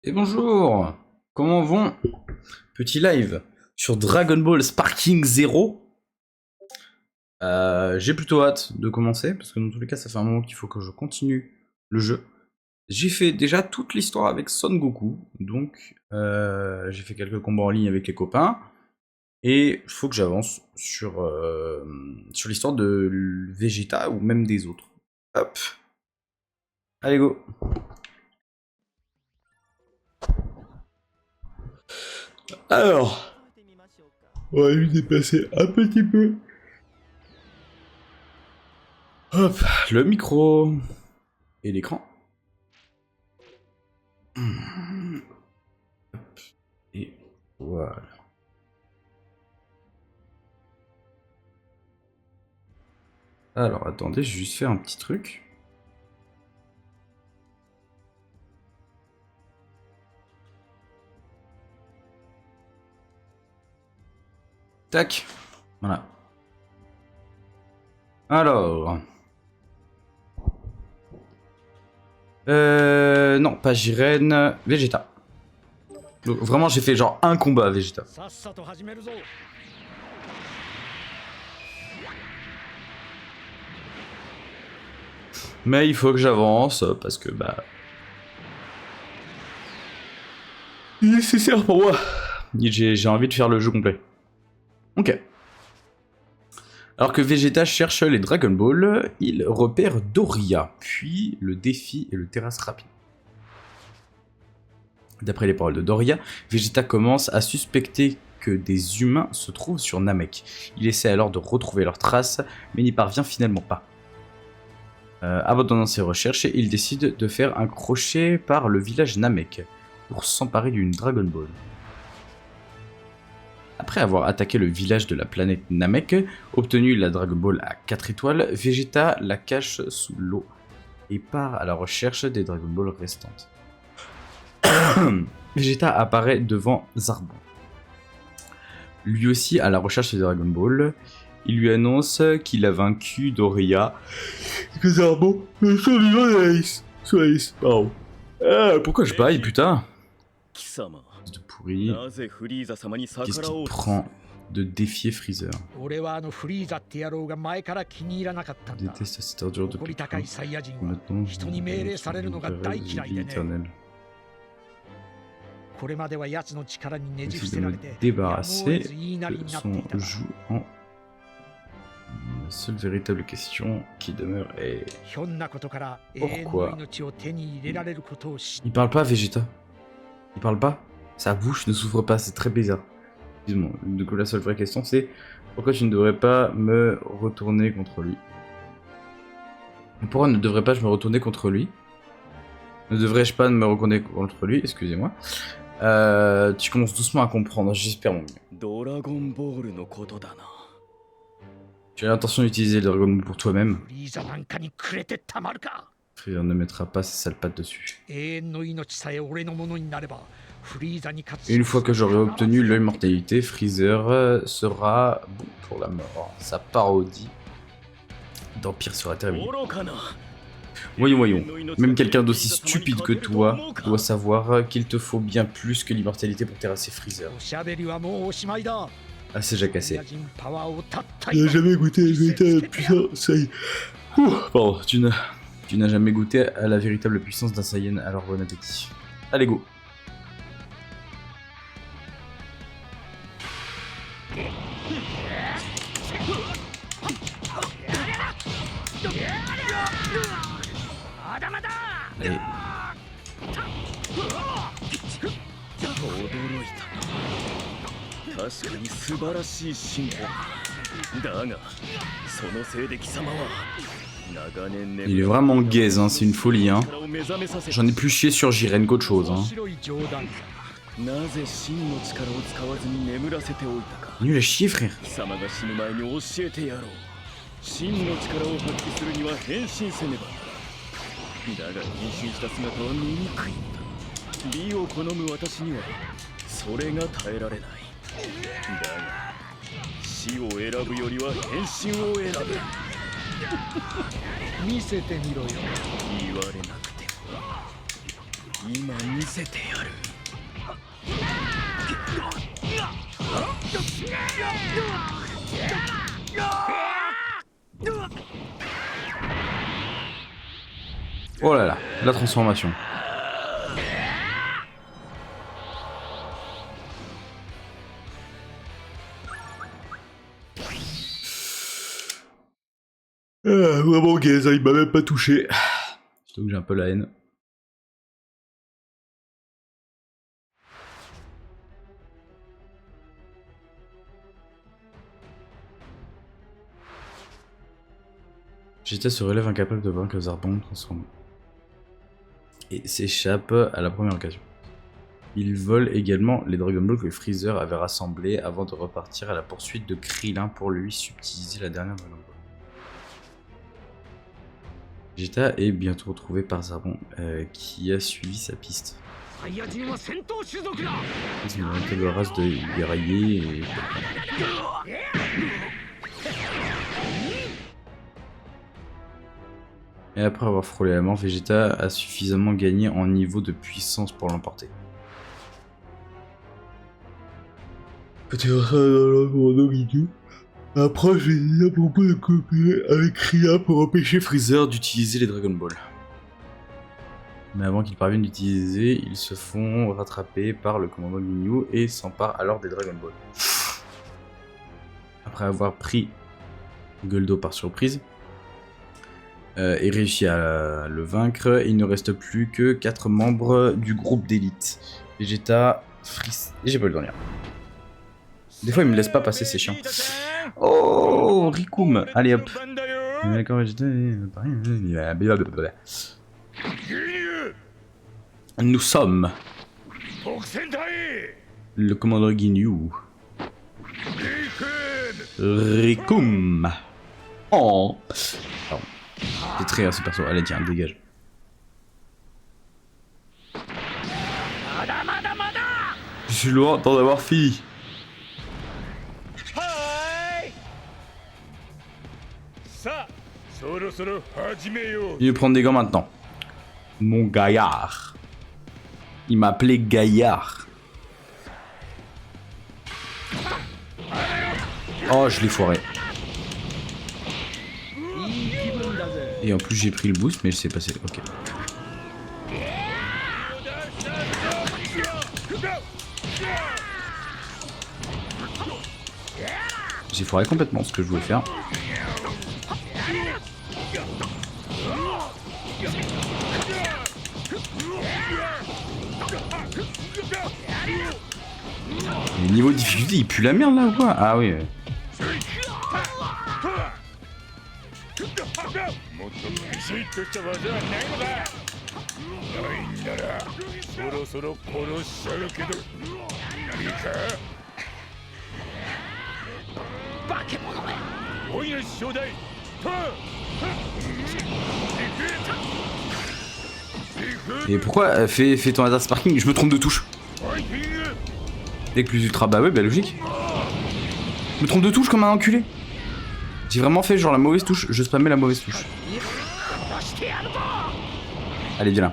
Et bonjour, comment vont? Petit live sur Dragon Ball Sparking Zero. J'ai plutôt hâte de commencer, parce que dans tous les cas, ça fait un moment qu'il faut que je continue le jeu. J'ai fait déjà toute l'histoire avec Son Goku, donc j'ai fait quelques combats en ligne avec les copains, et il faut que j'avance sur l'histoire de Vegeta ou même des autres. Hop, allez go. Alors, on va lui déplacer un petit peu. Hop, le micro et l'écran. Et voilà. Alors attendez, je vais juste faire un petit truc. Tac, voilà. Alors. Non, pas Jiren, Vegeta. Donc, vraiment, j'ai fait genre un combat à Vegeta. Mais il faut que j'avance parce que bah. Il est nécessaire pour moi. J'ai envie de faire le jeu complet. Ok. Alors que Vegeta cherche les Dragon Ball, il repère Doria, puis le défi et le terrasse rapide. D'après les paroles de Doria, Vegeta commence à suspecter que des humains se trouvent sur Namek. Il essaie alors de retrouver leurs traces, mais n'y parvient finalement pas. Abandonnant ses recherches, il décide de faire un crochet par le village Namek pour s'emparer d'une Dragon Ball. Après avoir attaqué le village de la planète Namek, obtenu la Dragon Ball à 4 étoiles, Vegeta la cache sous l'eau et part à la recherche des Dragon Ball restantes. Vegeta apparaît devant Zarbon. Lui aussi à la recherche des Dragon Ball, il lui annonce qu'il a vaincu Doria. Que Zarbon est survivant d'Alice. Pardon. Pourquoi je baille, putain? De pourri. Qu'est-ce qu'il prend de défier Freezer? Je déteste cette ordure depuis quand. Maintenant, je vie éternelle. J'essaie de me débarrasser de son joug en... La seule véritable question qui demeure est... Pourquoi? Il parle pas, Vegeta. Il parle pas. Sa bouche ne s'ouvre pas, c'est très bizarre. Excuse-moi, du coup la seule vraie question c'est... Pourquoi tu ne devrais pas me retourner contre lui? Pourquoi ne devrais pas je me retourner contre lui? Ne devrais-je pas me retourner contre lui? Excusez-moi. Tu commences doucement à comprendre, j'espère mon mieux. Tu as l'intention d'utiliser le Dragon Ball pour toi-même. Freezer ne mettra pas ses sales pattes dessus. Et une fois que j'aurai obtenu l'immortalité, Freezer sera bon pour la mort. Sa parodie d'Empire sera terminée. Voyons. Même quelqu'un d'aussi stupide que toi doit savoir qu'il te faut bien plus que l'immortalité pour terrasser Freezer. Assez jacassé. Tu n'as jamais goûté à la véritable puissance, ça y est. Pardon, tu n'as jamais goûté à la véritable puissance d'un Saiyan, alors bon appétit. Allez, go. Allez. Il est vraiment gaze, hein, c'est une folie. Hein. J'en ai plus chié sur Jiren qu'autre chose. Hein. Nul à chier, frère. Oh là là, la transformation. Vraiment Gaza, il m'a même pas touché. Surtout que j'ai un peu la haine. Vegeta se relève incapable de vaincre Zarbon transformé et s'échappe à la première occasion. Il vole également les Dragon Ball que Freezer avait rassemblés avant de repartir à la poursuite de Krillin pour lui subtiliser la dernière Dragon Ball. Vegeta est bientôt retrouvé par Zarbon qui a suivi sa piste. C'est une véritable race de guerriers et après avoir frôlé la mort, Vegeta a suffisamment gagné en niveau de puissance pour l'emporter. Peut-être ça dans le monde vidéo. Après, Vegeta propose de coopérer avec Krillin pour empêcher Freezer d'utiliser les Dragon Ball. Mais avant qu'ils parviennent d'utiliser, ils se font rattraper par le commandant Ginyu et s'emparent alors des Dragon Ball. Après avoir pris Guldo par surprise et réussi à le vaincre, il ne reste plus que 4 membres du groupe d'élite. Vegeta, Freezer et j'ai pas le dernier. Des fois, il me laisse pas passer, c'est chiant. Oh, Rikum. Allez hop. D'accord, Vegeta. Nous sommes le commandant Ginyu. Rikum. Oh. Pardon. C'est très rare ce perso. Allez, tiens, dégage. Je suis loin d'en avoir fini. Il va prendre des gants maintenant. Mon gaillard. Il m'appelait Gaillard. Oh, je l'ai foiré. Et en plus, j'ai pris le boost, mais je sais passer. Ok. J'ai foiré complètement ce que je voulais faire. Le niveau de difficulté, il pue la merde là ou quoi? Ah oui. Et pourquoi fais ton hasard sparking? Je me trompe de touche. Dès que plus ultra, bah ouais, bah logique. Je me trompe de touche comme un enculé. J'ai vraiment fait genre la mauvaise touche, je spammais la mauvaise touche. Allez, viens là.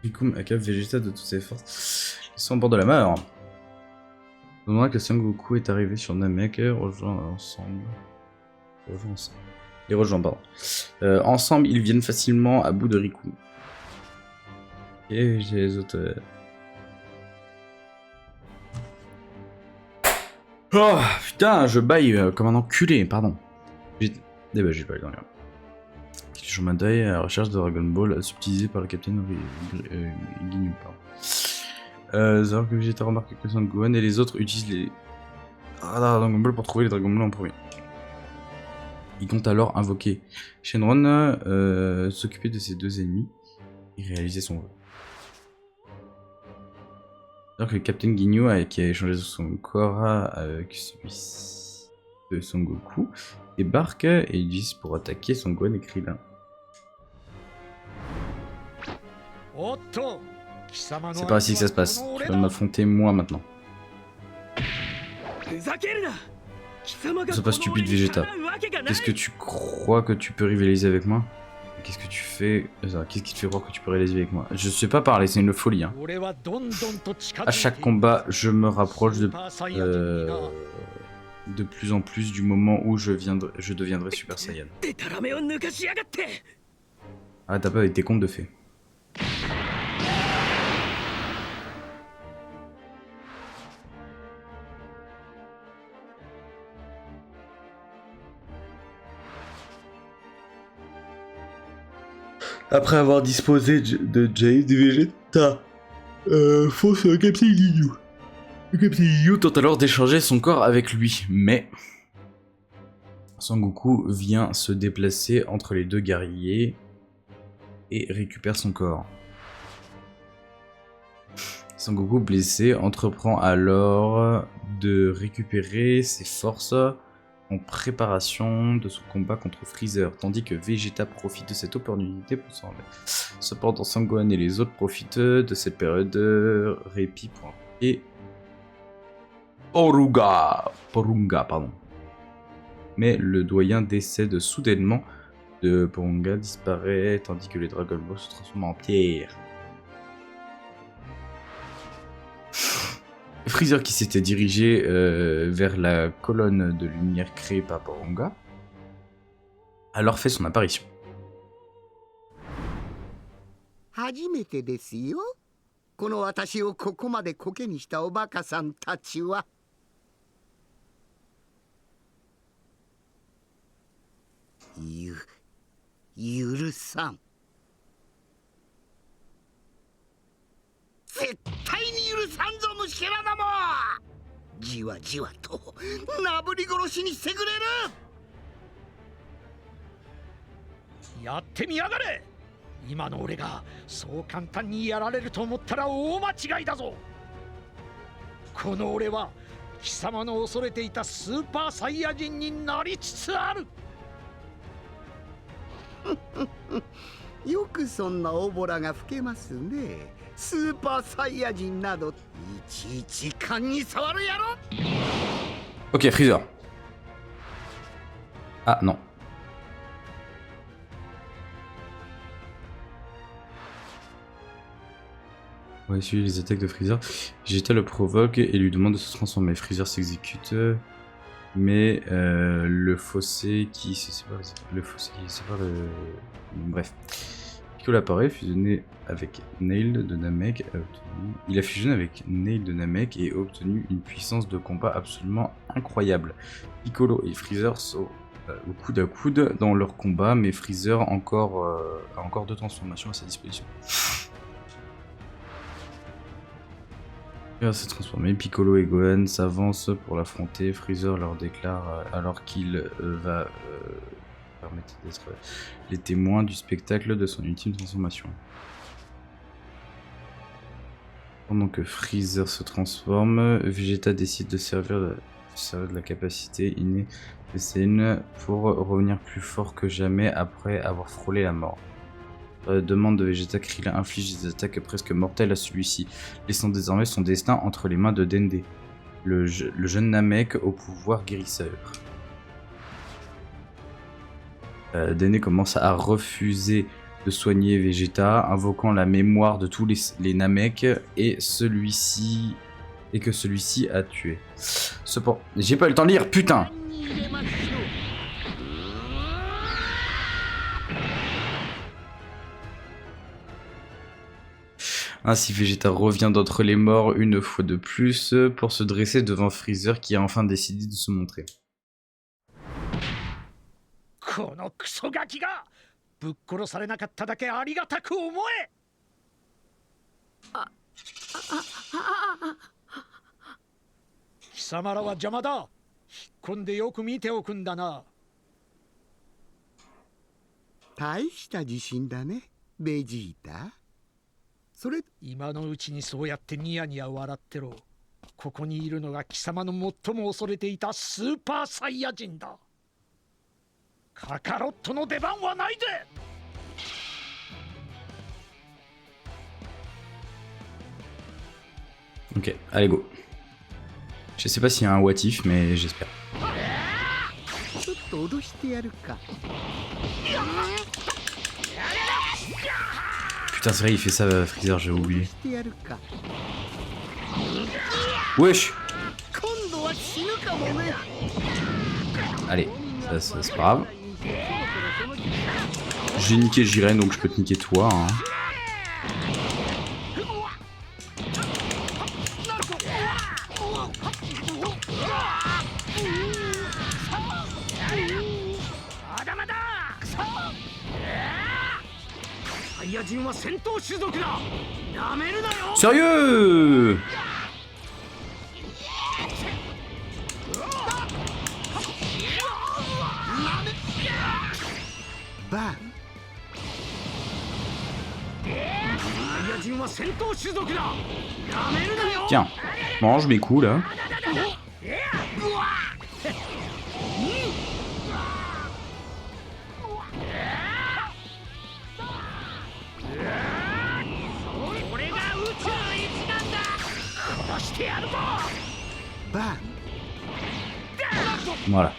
Rikum a cap Vegeta de toutes ses forces. Ils sont au bord de la mort. Au moment que Sangoku est arrivé sur Namek, ensemble, ils viennent facilement à bout de Rikum. Et j'ai les autres. Oh putain, je baille comme un enculé, pardon. J'ai pas eu dans l'air. Mandai à la recherche de Dragon Ball subtilisé par le capitaine Ginyu. Alors que Vegeta remarque que Son Gohan et les autres utilisent les Dragon Ball pour trouver les Dragon Ball en premier. Il compte alors invoquer Shenron, s'occuper de ses deux ennemis et réaliser son vœu. Alors que le Captain Ginyu, qui a échangé son corps avec celui de Son Goku, débarque et ils disent pour attaquer Son Gohan et Krillin. C'est pas ainsi que ça se passe. Tu vas m'affronter moi maintenant. Sois pas stupide, Vegeta. Qu'est-ce que tu crois que tu peux rivaliser avec moi? Qu'est-ce que tu fais? Qu'est-ce qui te fait croire que tu peux rivaliser avec moi? Je sais pas parler, c'est une folie. Hein. À chaque combat, je me rapproche de plus en plus du moment où je deviendrai Super Saiyan. Ah, t'as pas été conte de fait. Après avoir disposé de Jade et Vegeta, fonce le Captain Ginyu. Le Captain Ginyu tente alors d'échanger son corps avec lui, mais Sangoku vient se déplacer entre les deux guerriers et récupère son corps. Sangoku, blessé, entreprend alors de récupérer ses forces en préparation de son combat contre Freezer, tandis que Vegeta profite de cette opportunité pour s'en remettre. Cependant, Sangohan et les autres profitent de cette période de répit pour invoquer Porunga, pardon. Mais le doyen décède soudainement, de Porunga disparaît, tandis que les Dragon Ball se transforment en pierre. Freezer, qui s'était dirigé vers la colonne de lumière créée par Porunga, alors fait son apparition. Ok, Freezer. Ah non. On va essuyer les attaques de Freezer. Vegeta le provoque et lui demande de se transformer. Freezer s'exécute, mais le fossé qui se sépare. Bref. Piccolo apparaît, fusionné avec Nail de Namek. Il a fusionné avec Nail de Namek et a obtenu une puissance de combat absolument incroyable. Piccolo et Freezer sont au coude à coude dans leur combat, mais Freezer a encore deux transformations à sa disposition. Freezer s'est transformé, Piccolo et Gohan s'avancent pour l'affronter. Freezer leur déclare alors qu'il va permettre d'être les témoins du spectacle de son ultime transformation. Pendant que Freezer se transforme, Vegeta décide de servir de la capacité innée de Saiyan pour revenir plus fort que jamais après avoir frôlé la mort. Demande de Vegeta, Krillin inflige des attaques presque mortelles à celui-ci, laissant désormais son destin entre les mains de Dende, le jeune Namek au pouvoir guérisseur. Dende commence à refuser de soigner Vegeta, invoquant la mémoire de tous les Namek et que celui-ci a tué. Cependant, j'ai pas eu le temps de lire, putain! Ainsi, Vegeta revient d'entre les morts une fois de plus pour se dresser devant Freezer qui a enfin décidé de se montrer. 大した自信だね、ベジータ。それ今のうちにそうやってニヤニヤ笑ってろ。ここにいるのが貴様の最も恐れていたスーパーサイヤ人だ。カカロットの出番はないで。Ok, allez go. Je sais pas s'il y a un what if, mais j'espère. Putain, c'est vrai, il fait ça, Freezer, j'ai oublié. Wesh! Allez, ça c'est pas grave. J'ai niqué Jiren, donc je peux te niquer toi. Hein. Sérieux? Tiens, mange mes coups là. Voilà.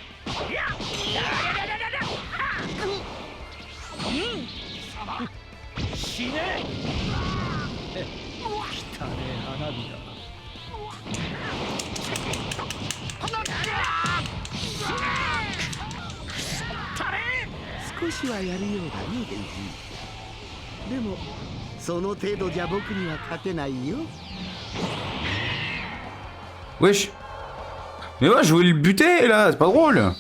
Wesh. Mais ouais, je voulais le buter là, c'est pas drôle.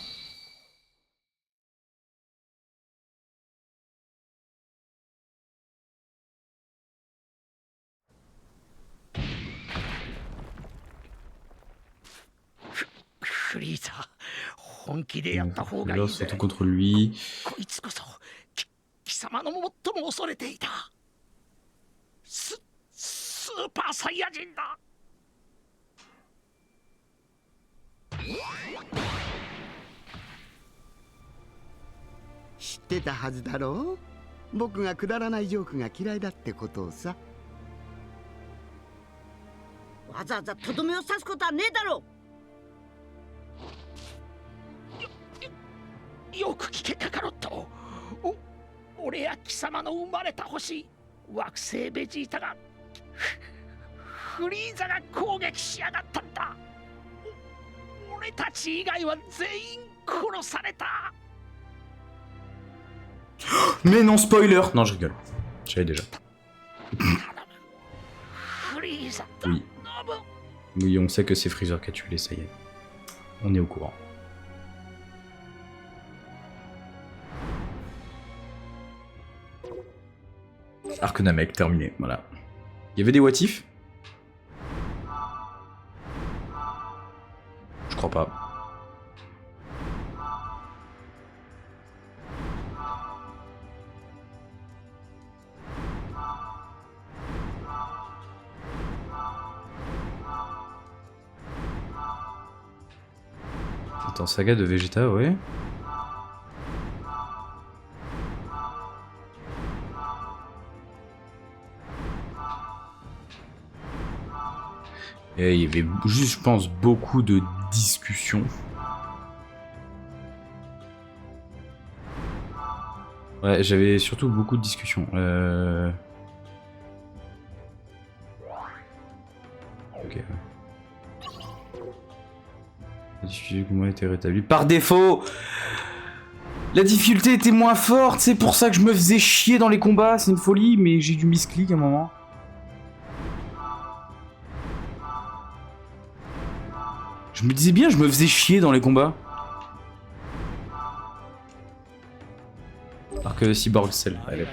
Là, surtout contre lui. 貴様の最も恐れていたスーパーサイヤ人だ。知ってたはずだろう。僕がくだらないジョークが嫌いだってことをさ。わざわざとどめを刺すことはねえだろう。よく聞けカカロット。俺や貴様の生まれた星惑星ベジータがフリーザが攻撃しやがったんだ。俺たち以外は全員殺された。Mais non, spoiler! Non, je rigole. Je savais déjà. Oui. Oui, on sait que c'est Freezer qui a tué les Saiyans. On est au courant. Arc Namek, terminé, voilà. Il y avait des what if? Je crois pas. Attends, saga de Vegeta, ouais. Et il y avait juste, je pense, beaucoup de discussions. Ouais, j'avais surtout beaucoup de discussions. Ok. La difficulté comment a été rétablie. Par défaut! La difficulté était moins forte, c'est pour ça que je me faisais chier dans les combats, c'est une folie, mais j'ai dû misclick à un moment. Je me disais bien, je me faisais chier dans les combats. Alors que Cyborg Cell, elle est...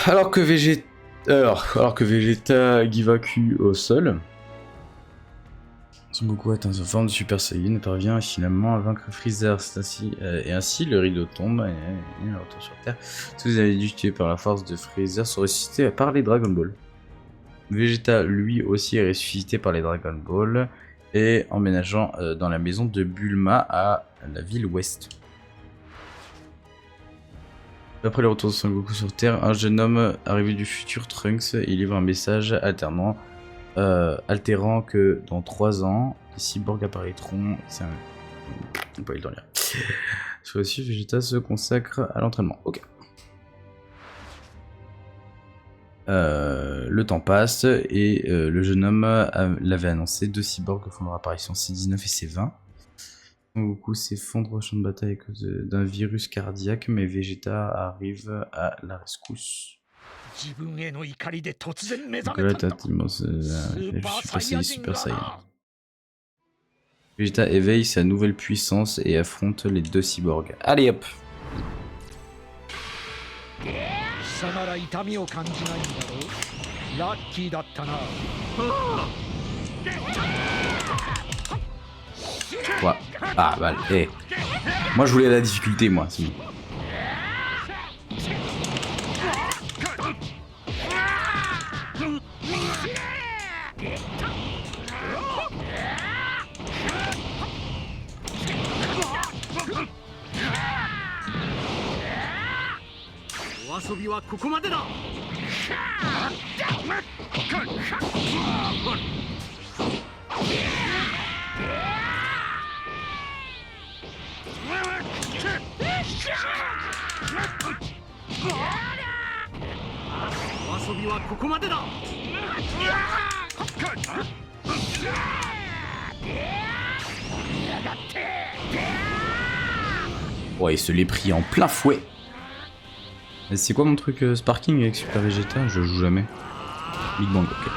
Alors que Vegeta Alors que Vegeta Givaku au sol, Son Goku atteint sa forme de Super Saiyan et parvient finalement à vaincre Freezer. Ainsi le rideau tombe et il retourne sur Terre. Si vous avez dû tuer par la force de Freezer sont ressuscités par les Dragon Ball. Vegeta lui aussi est ressuscité par les Dragon Ball et emménageant dans la maison de Bulma à la ville ouest. Après le retour de Son Goku sur Terre, un jeune homme arrivé du futur Trunks, il livre un message altérant que dans 3 ans, les cyborgs apparaîtront. On peut le temps lire. Cette fois-ci, Vegeta se consacre à l'entraînement. Ok. Le temps passe et le jeune homme l'avait annoncé, 2 cyborgs font leur apparition, C19 et C20. Goku s'effondre au champ de bataille à cause d'un virus cardiaque, mais Vegeta arrive à la rescousse. Donc là, t'as Super Saiyan. Vegeta éveille sa nouvelle puissance et affronte les 2 cyborgs. Allez hop! Quoi? Ah bah, hey. Moi je voulais la difficulté, moi, c'est bon. Ouais, il se l'est pris en plein fouet. C'est quoi mon truc Sparking avec Super Vegeta? Je joue jamais. Big Bang, ok.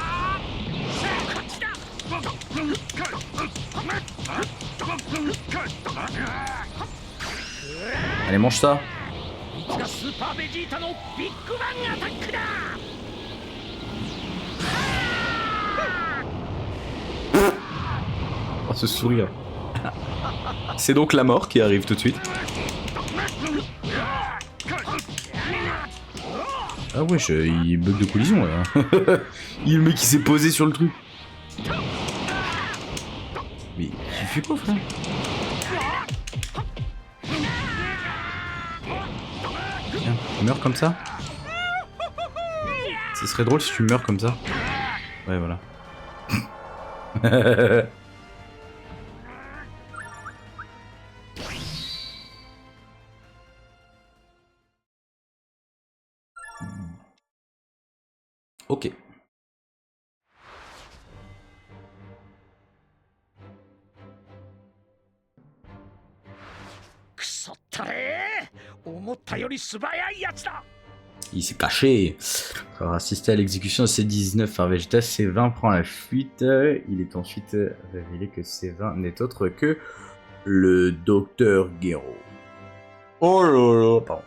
Allez, mange ça. Oh, ce sourire. C'est donc la mort qui arrive tout de suite. Ah wesh, il bug de collision là. Il le mec qui s'est posé sur le truc. Mais tu fais quoi, frère? Tiens, tu meurs comme ça? Ce serait drôle si tu meurs comme ça. Ouais, voilà. Ok. Il s'est caché. Pour assister à l'exécution de C19 par Vegeta, C20 prend la fuite. Il est ensuite révélé que C20 n'est autre que le Docteur Gero. Oh là là, pardon.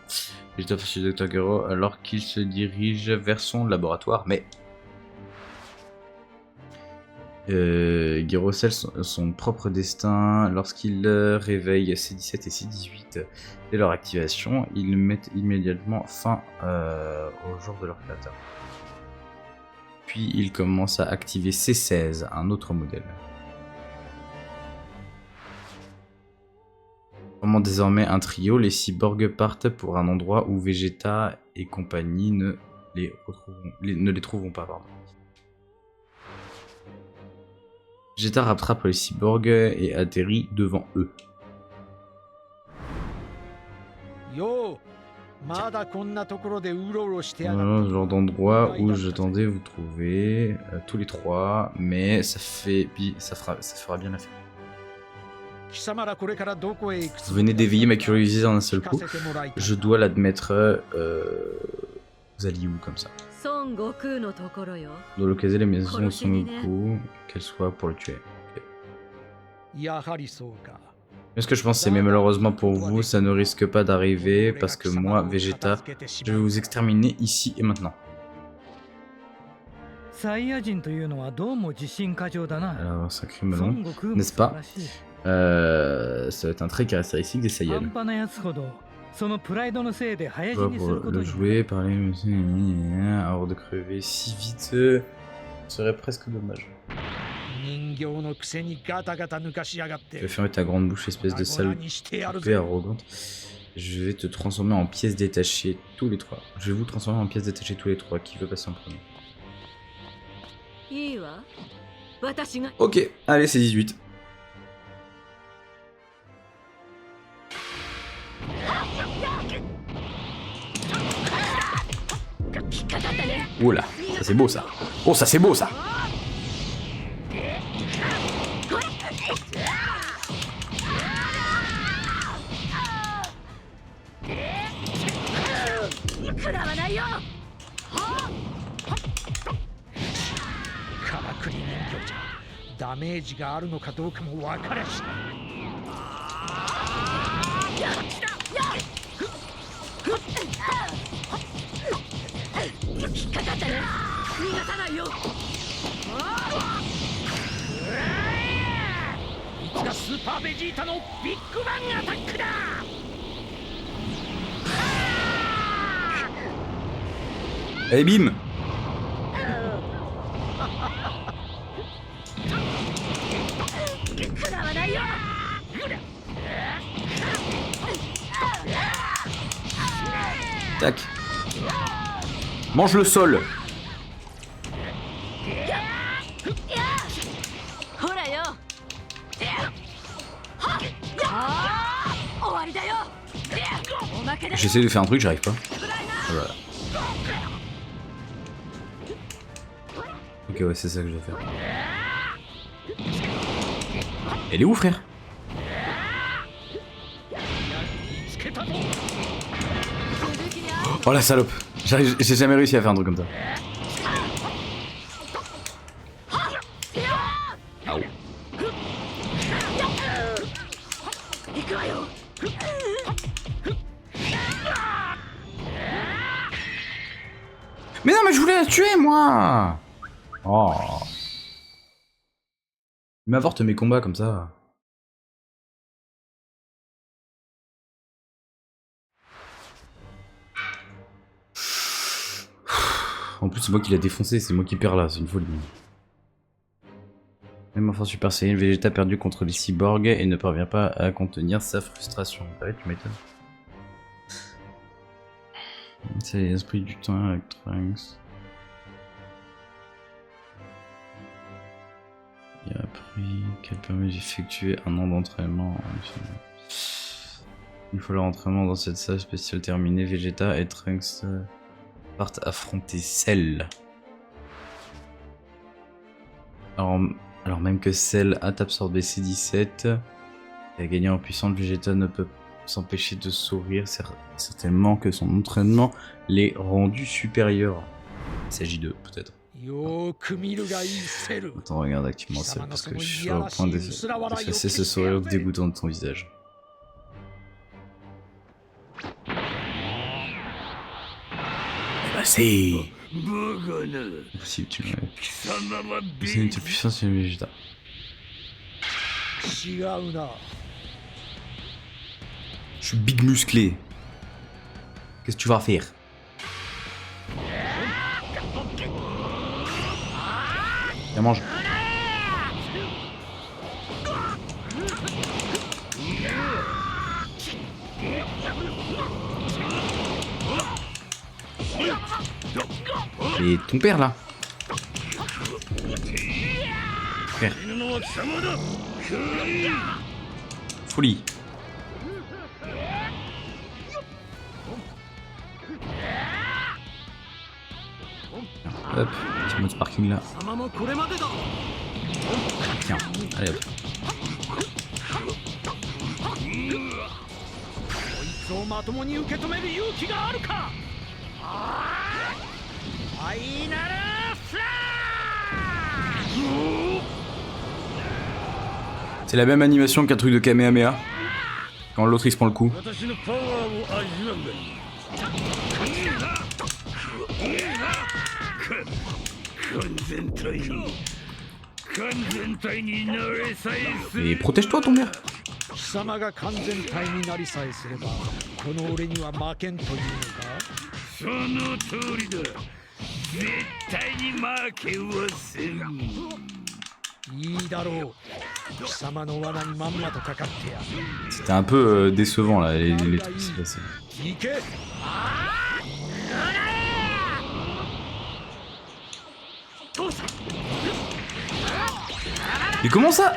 Vegeta face au Dr. Gero alors qu'il se dirige vers son laboratoire, mais Gero scelle son propre destin lorsqu'il réveille C17 et C18 dès leur activation. Ils mettent immédiatement fin au jour de leur créateur. Puis il commence à activer C16, un autre modèle. Formant désormais un trio, les cyborgs partent pour un endroit où Vegeta et compagnie ne les trouveront pas. Pardon. Vegeta rattrape les cyborgs et atterrit devant eux. Voilà le genre d'endroit où j'attendais vous trouver tous les 3, mais ça fera bien l'affaire. Vous venez d'éveiller ma curiosité en un seul coup. Je dois l'admettre. Vous alliez où comme ça? Dans localiser les maisons de Son Goku, qu'elle soit pour le tuer. Okay. Mais ce que je pense, c'est mais malheureusement pour vous, ça ne risque pas d'arriver parce que moi, Vegeta, je vais vous exterminer ici et maintenant. Alors, sacré melon, n'est-ce pas? Ça va être un trait caractéristique des Saiyans. Pour le jouer, parler, avoir de crever si vite, serait presque dommage. Tu vas fermer ta grande bouche, espèce de sale poupée arrogante. Je vais te transformer en pièces détachées tous les trois. Je vais vous transformer en pièces détachées tous les trois. Qui veut passer en premier? Ok, allez, c'est 18. Oula, ça c'est beau ça. Oh, ça c'est beau ça. Allez, bim. Tac. Mange le sol. J'essaie de faire un truc, j'arrive pas. Voilà. Ok, ouais, c'est ça que je dois faire. Elle est où, frère? Oh la salope! J'ai jamais réussi à faire un truc comme ça. Mais non, mais je voulais la tuer, moi! Oh. Il m'avorte mes combats comme ça. En plus, c'est moi qui l'a défoncé, c'est moi qui perds là, c'est une folie. Même enfant Super Saiyan, Vegeta perdu contre les cyborgs et ne parvient pas à contenir sa frustration. Ah ouais, tu m'étonnes. C'est l'esprit du temps avec Trunks. Il a appris qu'elle permet d'effectuer un an d'entraînement. Une fois leur entraînement dans cette salle spéciale terminée, Vegeta et Trunks partent affronter Cell. Alors même que Cell a absorbé C17 et a gagné en puissance, Vegeta ne peut s'empêcher de sourire, certainement que son entraînement l'ait rendu supérieur. Il s'agit d'eux, peut-être. Attends, regarde activement Cell, parce que je suis au point d'effacer ce sourire dégoûtant de ton visage. C'est impossible, tu m'as... C'est une puissance sur Vegeta. Je suis big musclé. Qu'est-ce que tu vas faire? Viens, mange. Et ton père là. Frère. Folie. Hop, petit mode sparking là. Tiens, allez hop. C'est la même animation qu'un truc de Kamehameha. Quand l'autre il se prend le coup. Et protège-toi ton mère. 貴様が完全体になりさえすればこの俺には負けんというのか。その通りだ。絶対に負けはせん。いいだろう。貴様の罠にまんまとかかってや。 C'était un peu décevant là, les trucs qui se passaient. 行け。 Mais comment ça?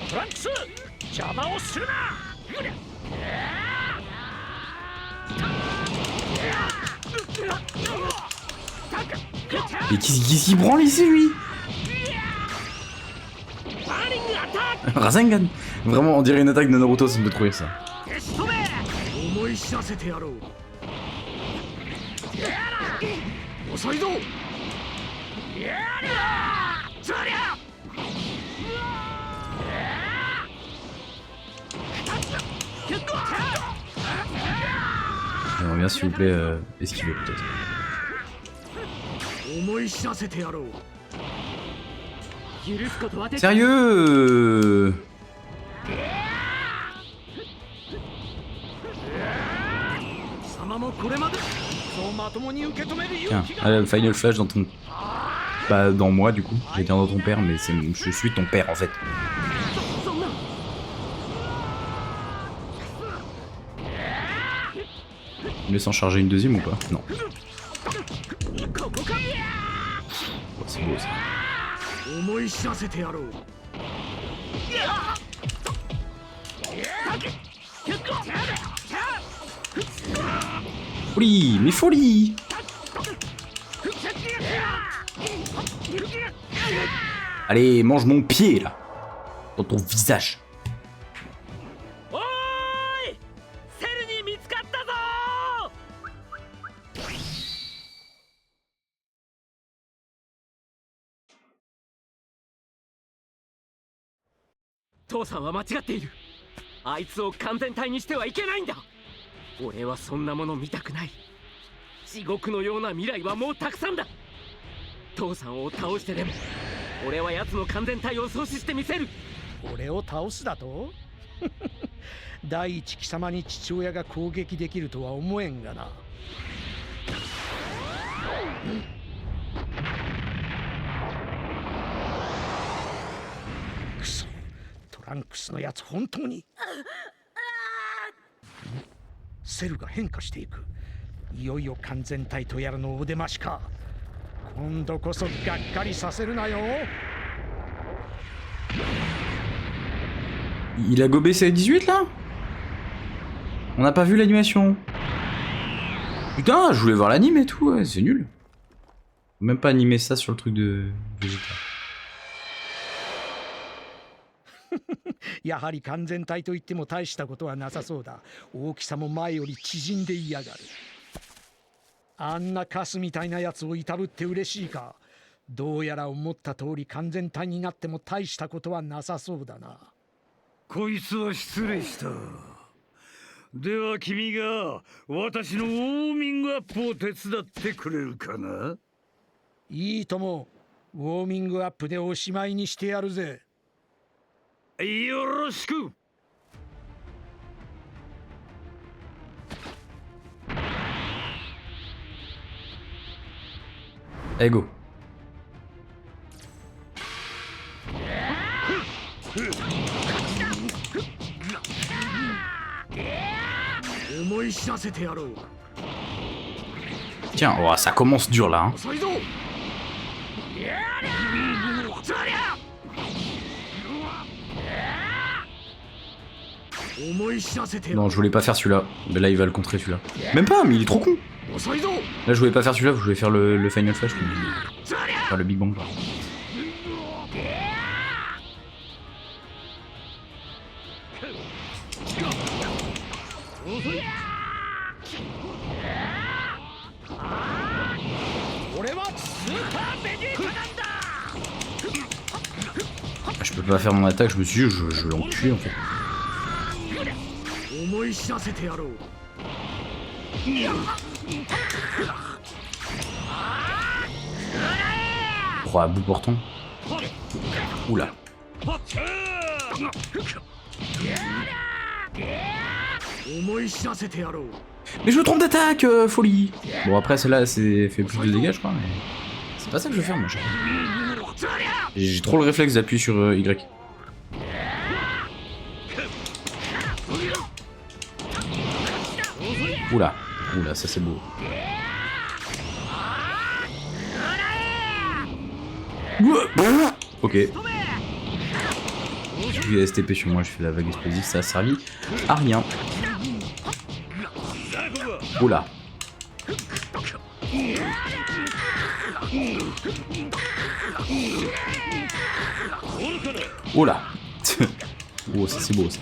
トランクス邪魔をするな。 Mais qu'est-ce qu'il branle ici lui? Rasengan. Vraiment on dirait une attaque de Naruto, ça me fait trop rire ça. 思い知らせてやろう。遅いぞ。そりゃ。 J'aimerais bien s'il vous plaît esquiver peut-être. 思い知らせてやろう。許すことはでき Sérieux? Tiens, allez, Final Flash dans ton... Pas dans moi du coup, j'allais dire dans ton père, mais je suis ton père en fait. Me laissant charger une deuxième ou pas? Non. Oh, c'est beau ça. Folie, mais folie! Allez, mange mon pied là, dans ton visage. 父さんは間違っている。あいつを完全体にしてはいけないんだ。俺はそんなもの見たくない。地獄のような未来はもうたくさんだ。父さんを倒してでも俺は奴の完全体を阻止してみせる。俺を倒すだと？第一貴様に父親が攻撃できるとは思えんがな。くそ、トランクスのやつ本当に。セルが変化していく。いよいよ完全体とやらのお出ましか。今度こそがっかりさせるなよ。 Il a gobé ses 18 là? On n'a pas vu l'animation. Putain, je voulais voir l'anime et tout, ouais, c'est nul. Faut même pas animer ça sur le truc de Vegeta. やはり完全体といっても大したことはなさそうだ。大きさも前より縮んでいやがる。あんなカスみたいなやつをいたぶって嬉しいか。どうやら思った通り完全体になっても大したことはなさそうだな。こいつは失礼した。では君が私のウォーミングアップを手伝ってくれるかな？いいとも。ウォーミングアップでおしまいにしてやるぜ。よろしく。Allez, go. 思い知らせてやろう。 Tiens, oh, ça commence dur là. Hein. 遅いぞ。 Non, je voulais pas faire celui-là. Mais là, il va le contrer celui-là. Même pas, mais il est trop con. Là, je voulais pas faire celui-là, je voulais faire le Final Flash. Enfin, le Big Bang. Pardon. Ah, je peux pas faire mon attaque, je me suis dit, je vais l'enculer en fait. Oh, à bout portant. Oula. Mais je me trompe d'attaque, folie. Bon, après, celle-là, c'est fait plus de dégâts, je crois, mais... C'est pas ça que je veux faire, moi. J'ai trop le réflexe d'appuyer sur Y. Oula. Oula, ça c'est beau. Ok. J'ai vu la STP sur moi, je fais la vague explosive, ça a servi à rien. Oula. Oula. Oh, ça c'est beau ça.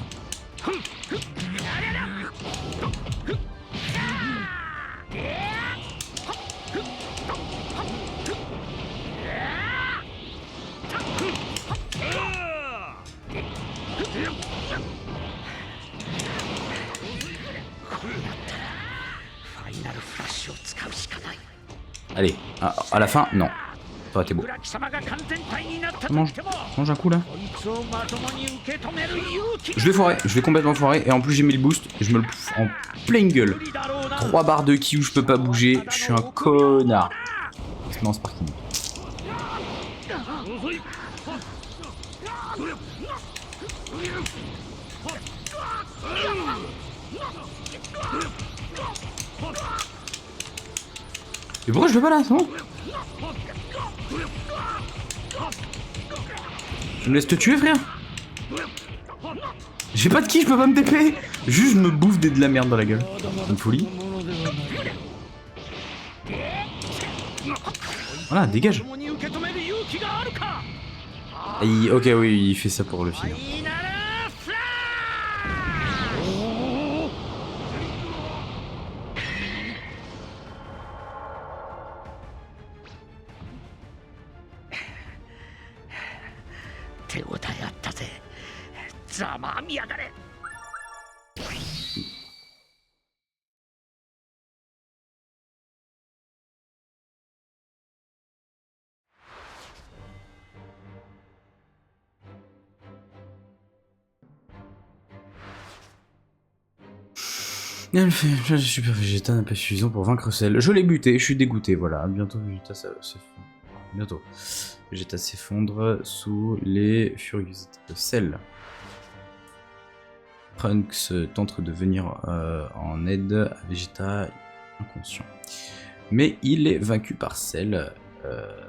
Allez, à la fin, non. Toi, t'es beau. Mange un coup là. Je vais foirer, je vais complètement foirer. Et en plus, j'ai mis le boost et je me le pouffe en pleine gueule. 3 barres de ki où je peux pas bouger. Je suis un connard. Il se met en sparking. Et pourquoi je vais pas là, c'est bon? Je me laisse te tuer, frère. J'ai pas de ki, je peux pas me TP. Juste je me bouffe de la merde dans la gueule. Une folie. Voilà, dégage. Ok, oui, il fait ça pour le film. Super Vegeta n'a pas suffisant pour vaincre Cell. Je l'ai buté, je suis dégoûté, voilà. Bientôt Vegeta s'effondre. Bientôt. Vegeta s'effondre sous les furiosités de Cell. Trunks tente de venir en aide à Vegeta inconscient. Mais il est vaincu par Cell.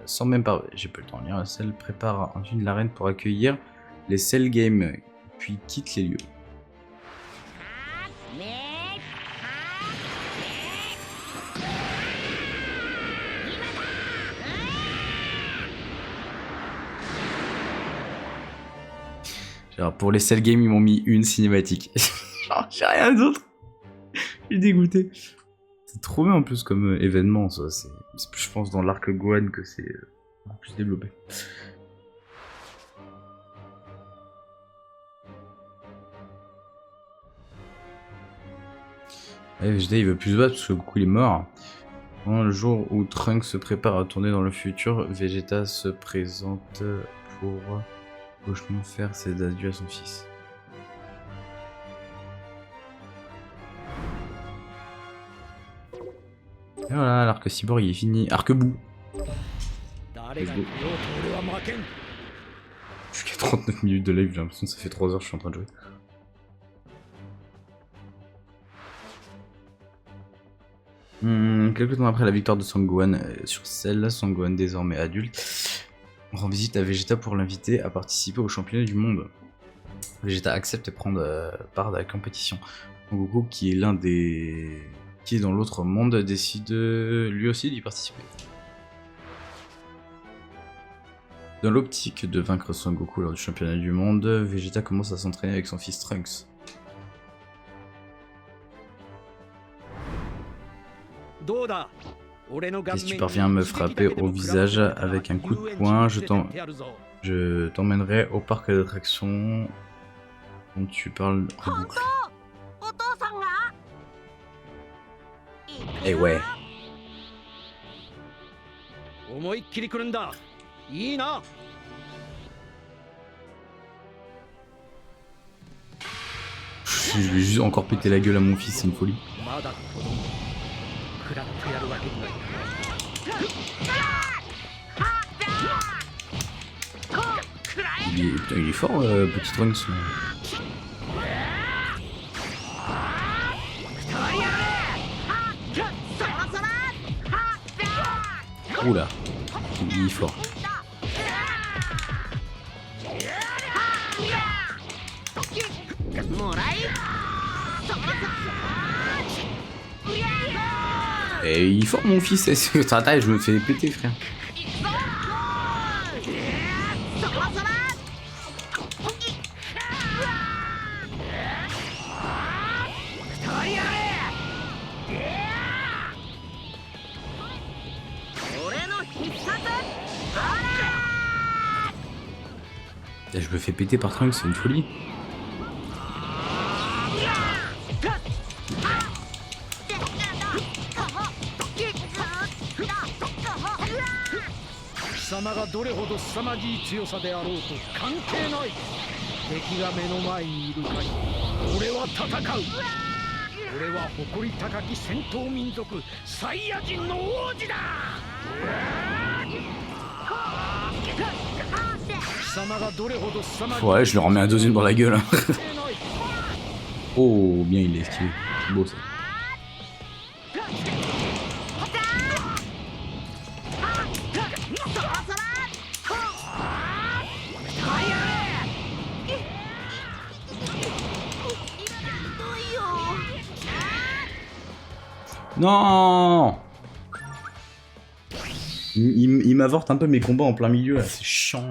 Sans même pas... J'ai pas le temps de lire. Cell prépare ensuite l'arène pour accueillir les Cell Games, puis quitte les lieux. Genre pour les Cell Games, ils m'ont mis une cinématique. Genre, j'ai rien d'autre. Je suis dégoûté. C'est trop bien en plus comme événement, ça. C'est plus, je pense, dans l'arc Gohan que c'est plus développé. Ouais, Vegeta il veut plus se battre parce que Goku il est mort. Le jour où Trunks se prépare à tourner dans le futur, Vegeta se présente pour gauchement faire ses adieux à son fils. Et voilà, l'arc cyborg il est fini. Arc bout. Jusqu'à 39 minutes de live, j'ai l'impression que ça fait 3 heures que je suis en train de jouer. Quelques temps après la victoire de Son Gohan sur Cell, Son Gohan désormais adulte rend visite à Vegeta pour l'inviter à participer au championnat du monde. Vegeta accepte de prendre part à la compétition. Goku, qui est l'un des... qui est dans l'autre monde, décide lui aussi d'y participer. Dans l'optique de vaincre Son Goku lors du championnat du monde, Vegeta commence à s'entraîner avec son fils Trunks. Si tu parviens à me frapper au visage avec un coup de poing, je t'emmènerai au parc d'attractions dont tu parles en boucle. Eh ouais. いいな。Je vais juste encore péter la gueule à mon fils, c'est une folie. まだ子供。食らってやるわけにはいかない。 Putain, il est fort, petit Trunks. Oula, il est fort. Et il est fort mon fils, attends, je me fais péter frère. Je me fais péter par Trunks, c'est une folie. Ouais, je lui remets un deuxième dans la gueule. Oh, bien il est esquivé. C'est beau ça. Non. Il m'avorte un peu mes combats en plein milieu là, c'est chiant.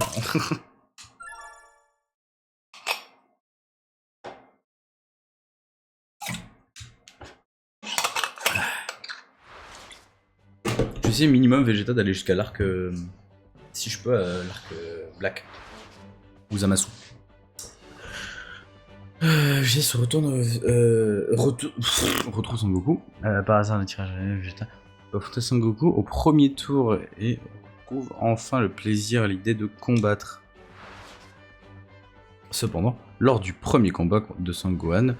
J'essaie minimum Vegeta d'aller jusqu'à l'arc, si je peux, l'arc Black ou Zamasu. Vegeta se retourne, retrouve Son Goku, par hasard le tirage Vegeta affronter Son Goku au premier tour et retrouve enfin le plaisir à l'idée de combattre. Cependant, lors du premier combat de Son Gohan,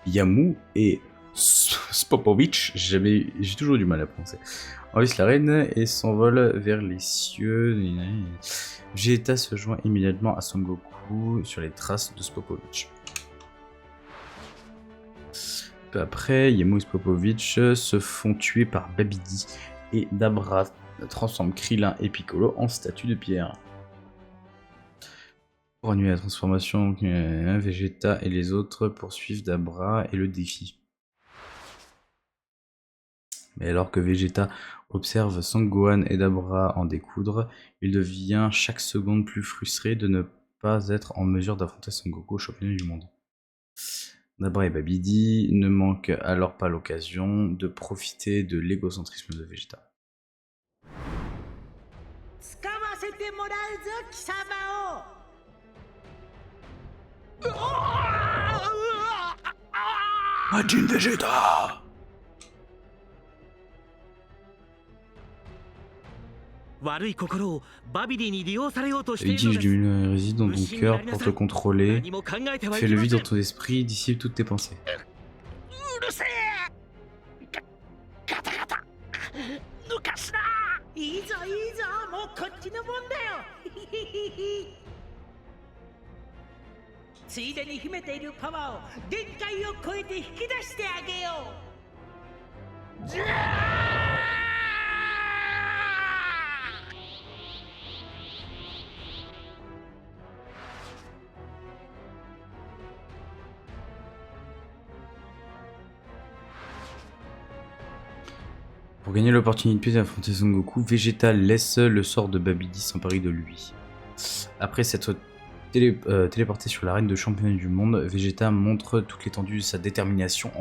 Yamu et Spopovich, j'ai toujours du mal à prononcer, envahissent l'arène et s'envolent vers les cieux. Vegeta se joint immédiatement à Son Goku sur les traces de Spopovich. Peu après, Yamu et Spopovich se font tuer par Babidi et Dabra transforme Krillin et Piccolo en statues de pierre. Pour annuler la transformation, Vegeta et les autres poursuivent Dabra et le défient. Mais alors que Vegeta observe Son Gohan et Dabra en découdre, il devient chaque seconde plus frustré de ne pas être en mesure d'affronter Son Goku au championnat du monde. Dabra et Babidi ne manquent alors pas l'occasion de profiter de l'égocentrisme de Vegeta. Majin Vegeta! Babidi, je diminue la hérésie dans ton cœur pour te contrôler. Fais le vide dans ton esprit, dissipe toutes tes pensées. Pour gagner l'opportunité d'affronter Son Goku, Vegeta laisse le sort de Babidi s'emparer de lui. Après s'être téléporté sur l'arène de championnat du monde, Vegeta montre toute l'étendue de sa détermination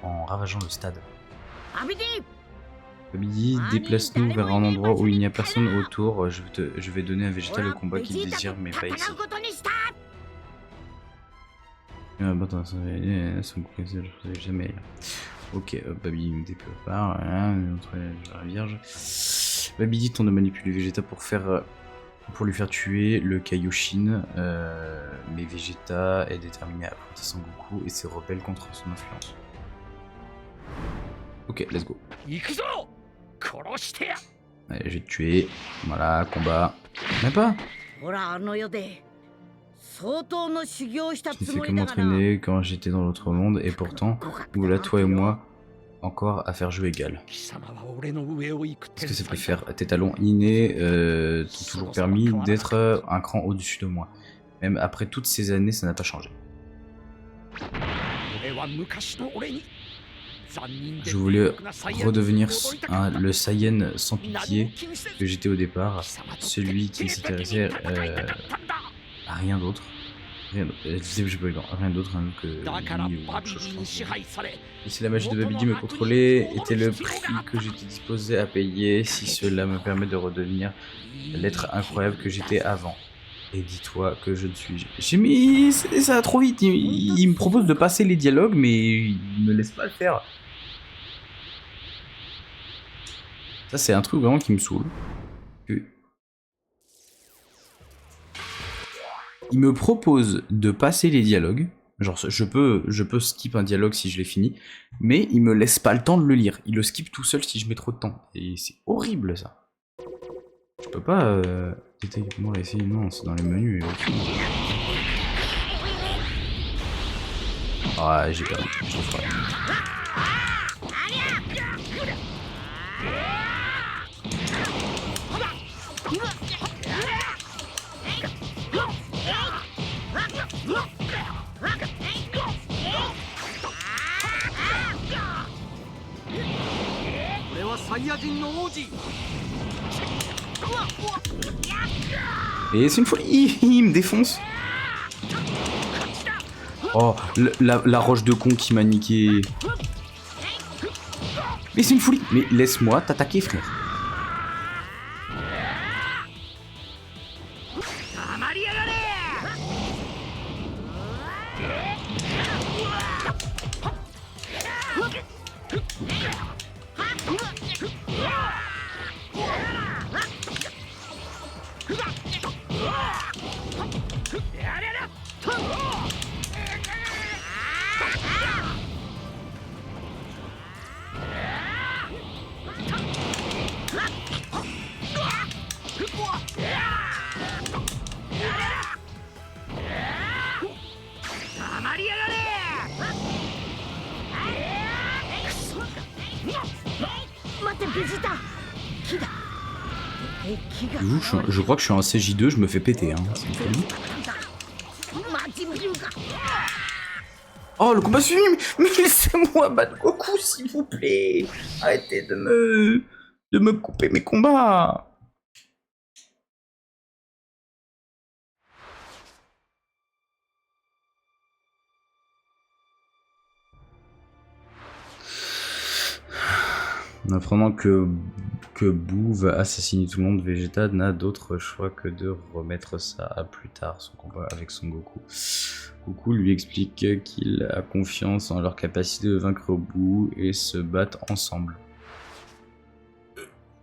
en ravageant le stade. Babidi, déplace-nous vers un endroit où il n'y a personne autour. Je vais donner à Vegeta le combat qu'il désire, mais pas ici. Jamais. Ok, Babidi nous départ, entre la Vierge. Babidi tente de manipuler Vegeta pour faire pour lui faire tuer le Kaioshin, mais Vegeta est déterminé à affronter Sangoku et se rebelle contre son influence. Ok, let's go. Allez, je vais te tuer. Voilà, combat. Même pas. Je ne fais que m'entraîner quand j'étais dans l'autre monde et pourtant, voilà toi et moi, encore à faire jeu égal. Parce que ça peut faire tes talents innés t'ont toujours permis d'être un cran au-dessus de moi. Même après toutes ces années, ça n'a pas changé. Je voulais redevenir le Saiyan sans pitié que j'étais au départ, celui qui s'intéressait à rien d'autre. Rien d'autre que lui ou autre chose. Et si la magie de Babidi me contrôlait, était le prix que j'étais disposé à payer si cela me permet de redevenir l'être incroyable que j'étais avant. Et dis-toi que je ne suis... J'ai mis... Ça va trop vite. Il me propose de passer les dialogues, mais il me laisse pas le faire. Ça, c'est un truc vraiment qui me saoule. Il me propose de passer les dialogues. Genre, je peux skip un dialogue si je l'ai fini. Mais il me laisse pas le temps de le lire. Il le skip tout seul si je mets trop de temps. Et c'est horrible, ça. Je peux pas... détailler comment essayer. Non, c'est dans les menus. Ah, j'ai perdu. Je le ferai. Et c'est une folie, il me défonce. Oh, la roche de con qui m'a niqué. Mais c'est une folie. Mais laisse-moi t'attaquer, frère. Je crois que je suis en CJ2, je me fais péter. Hein. Oh, le combat suivi. Mais laissez-moi battre Goku, s'il vous plaît. Arrêtez de me couper mes combats. En apprenant que Boo va assassiner tout le monde, Vegeta n'a d'autre choix que de remettre ça à plus tard, son combat avec Son Goku. Goku lui explique qu'il a confiance en leur capacité de vaincre Boo et se battre ensemble.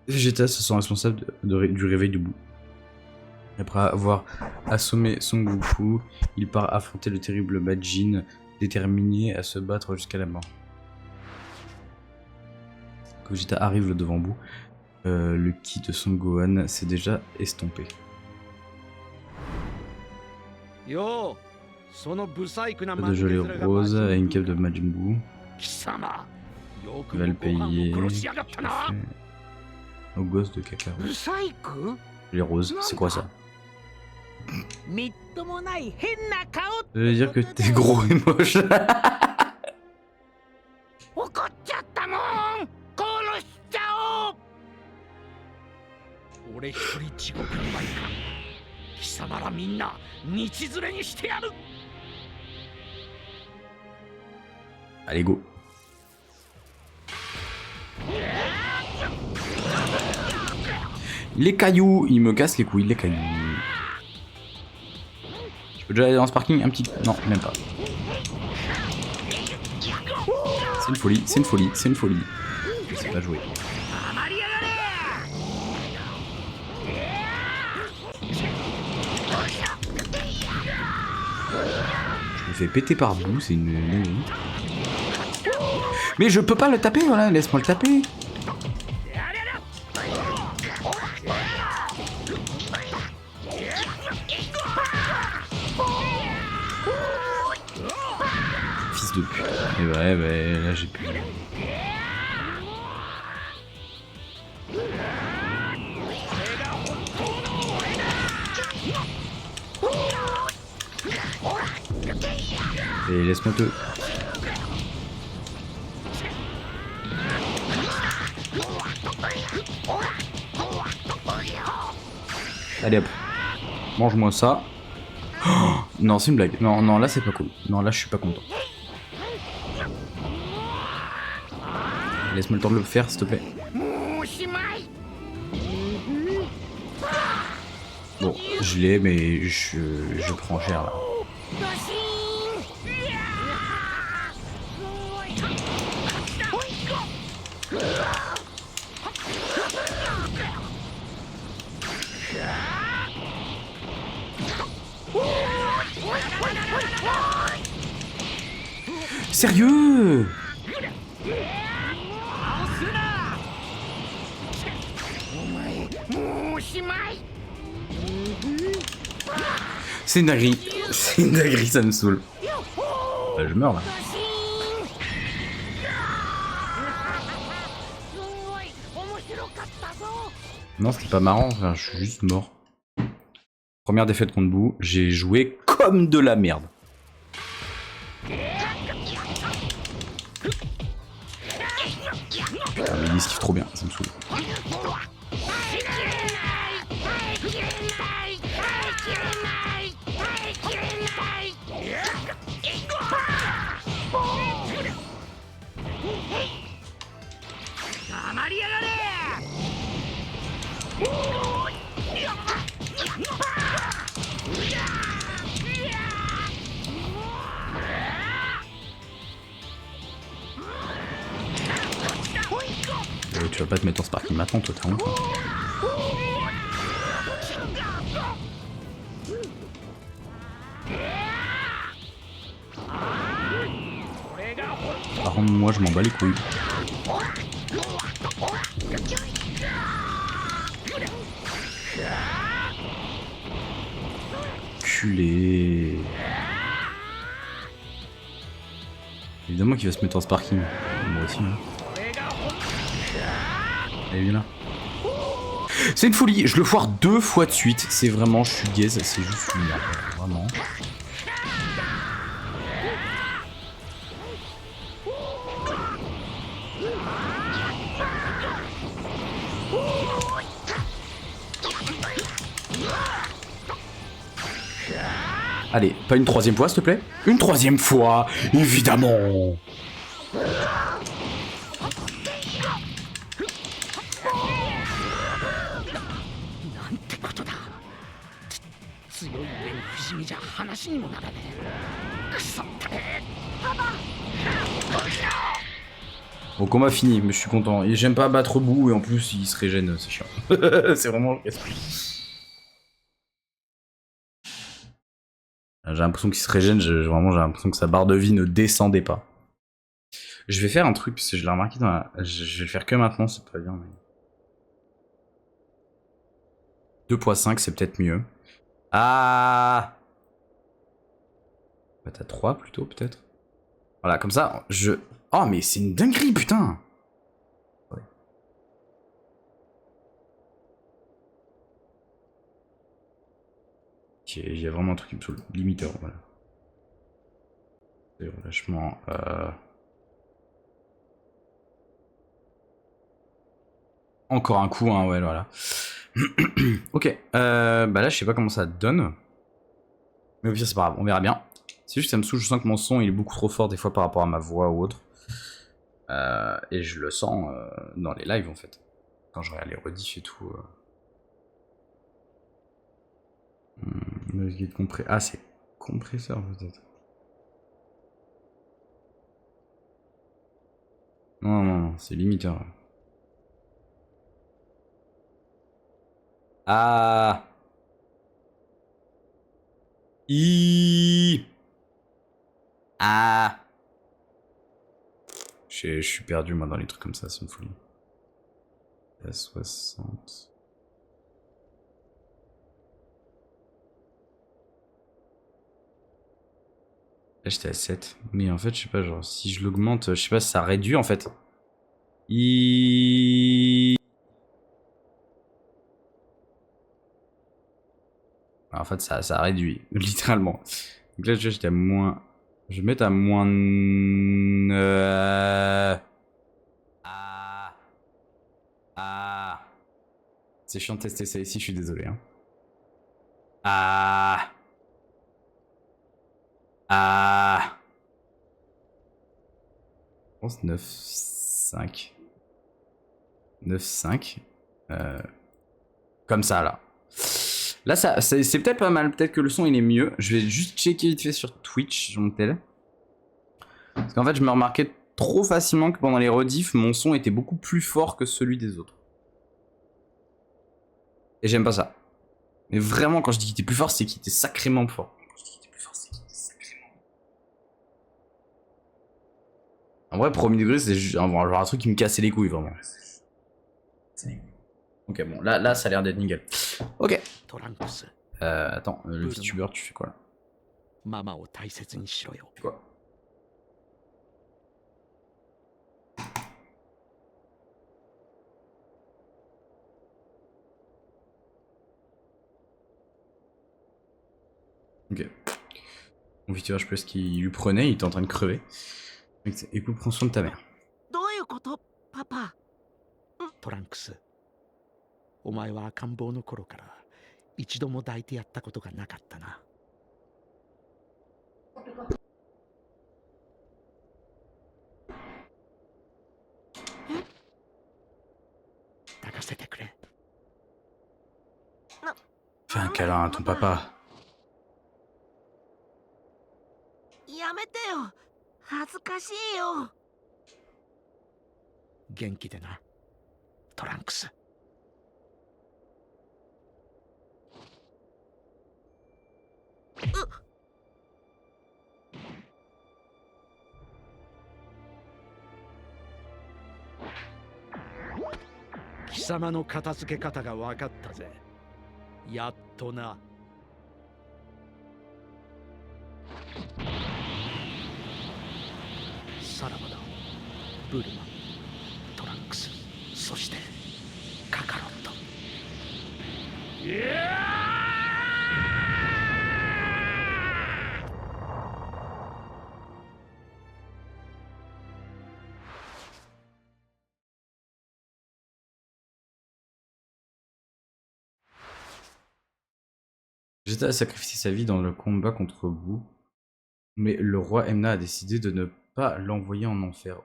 Vegeta se sent responsable du réveil de Boo. Après avoir assommé Son Goku, il part affronter le terrible Majin, déterminé à se battre jusqu'à la mort. Quand Vegeta arrive devant Boo, le ki de Son Gohan s'est déjà estompé. Pas de gelée rose à une cape de Majin Buu. Il va le payer. Au gosse de Kakarot. Les roses, c'est quoi ça? Ça veut dire que t'es gros et moche. Allez, go. Les cailloux, il me casse les couilles, les cailloux. Je peux déjà aller dans ce parking un petit... Non, même pas. C'est une folie, c'est une folie, c'est une folie. Je sais pas jouer. Je me fais péter par bout, c'est une... Mais je peux pas le taper, voilà, laisse-moi le taper. Fils de pute. Et ouais, bah, là j'ai plus... Et laisse-moi te... Allez hop. Mange-moi ça. Oh, non, c'est une blague. Non, non, là c'est pas cool. Non, là je suis pas content. Laisse-moi le temps de le faire, s'il te plaît. Bon, je l'ai, mais je prends cher là. Sérieux? C'est une dinguerie. C'est une dinguerie, ça me saoule. Bah, je meurs là. Non, c'était pas marrant, enfin, je suis juste mort. Première défaite contre Boo, j'ai joué comme de la merde. Putain, mais il esquive trop bien, ça me saoule. Tu vas pas te mettre en sparking maintenant, toi, t'as honte. Par contre, moi, je m'en bats les couilles. Culé. Évidemment qu'il va se mettre en sparking. Moi aussi, hein. Allez, viens là. C'est une folie, je le foire 2 fois de suite. C'est vraiment, je suis gaze, c'est juste une merde. Vraiment. Allez, pas une 3e fois, s'il te plaît? Une 3e fois, évidemment. Bon, combat fini, mais je suis content. Et j'aime pas battre Boo et en plus il se régène, c'est chiant. C'est vraiment... J'ai l'impression qu'il se régène, vraiment j'ai l'impression que sa barre de vie ne descendait pas. Je vais faire un truc, parce que je l'ai remarqué dans la... Je vais le faire que maintenant, c'est pas bien, mais... 2.5 c'est peut-être mieux. Ah, bah, t'as 3 plutôt, peut-être. Voilà, comme ça, je... Oh, mais c'est une dinguerie, putain. Ouais. Ok, il y a vraiment un truc qui me saoule. Limiteur, voilà. C'est relâchement... Encore un coup, hein, ouais, voilà. Ok, bah là, je sais pas comment ça donne. Mais au pire, c'est pas grave, on verra bien. C'est juste que ça me saoule, je sens que mon son il est beaucoup trop fort des fois par rapport à ma voix ou autre. Et je le sens dans les lives en fait. Quand je regarde les rediffs et tout. Ah, c'est compresseur peut-être. Non, non, non, c'est limiteur. Ah. Ah. Je suis perdu moi dans les trucs comme ça, c'est une folie. À 60. Là j'étais à 7. Mais en fait je sais pas, genre si je l'augmente, je sais pas si ça réduit en fait. En fait ça réduit, littéralement. Donc là j'étais à moins... Je vais mettre à moins... C'est chiant de tester ça ici, je suis désolé. Hein. Je pense 9,5. 9,5. Comme ça, là. Là, c'est peut-être pas mal. Peut-être que le son, il est mieux. Je vais juste checker vite fait sur Twitch, sur mon télé. Parce qu'en fait, je me remarquais trop facilement que pendant les rediffs, mon son était beaucoup plus fort que celui des autres. Et j'aime pas ça. Mais vraiment, quand je dis qu'il était plus fort, c'est qu'il était sacrément fort. En vrai, premier degré, c'est genre un truc qui me cassait les couilles, vraiment. Ok, bon, là, ça a l'air d'être nickel. Ok. Attends, le VTuber, tu fais quoi là? Quoi? Ok. Mon VTuber, je pense qu'il lui prenait, il était en train de crever. Écoute, prends soin de ta mère. トランクス、お前は赤ん坊の頃から一度も抱いてやったことがなかったな。抱かせてくれ。Fais un câlin à ton papa. やめてよ。恥ずかしいよ。元気でな、トランクス。貴様の片付け方が分かったぜ。やっとな。さらばだ。ブルマ、トランクス、そしてカカロット。Vegeta a sacrifié sa vie dans le combat contre Boo, mais le roi Emna a décidé de ne pas l'envoyer en enfer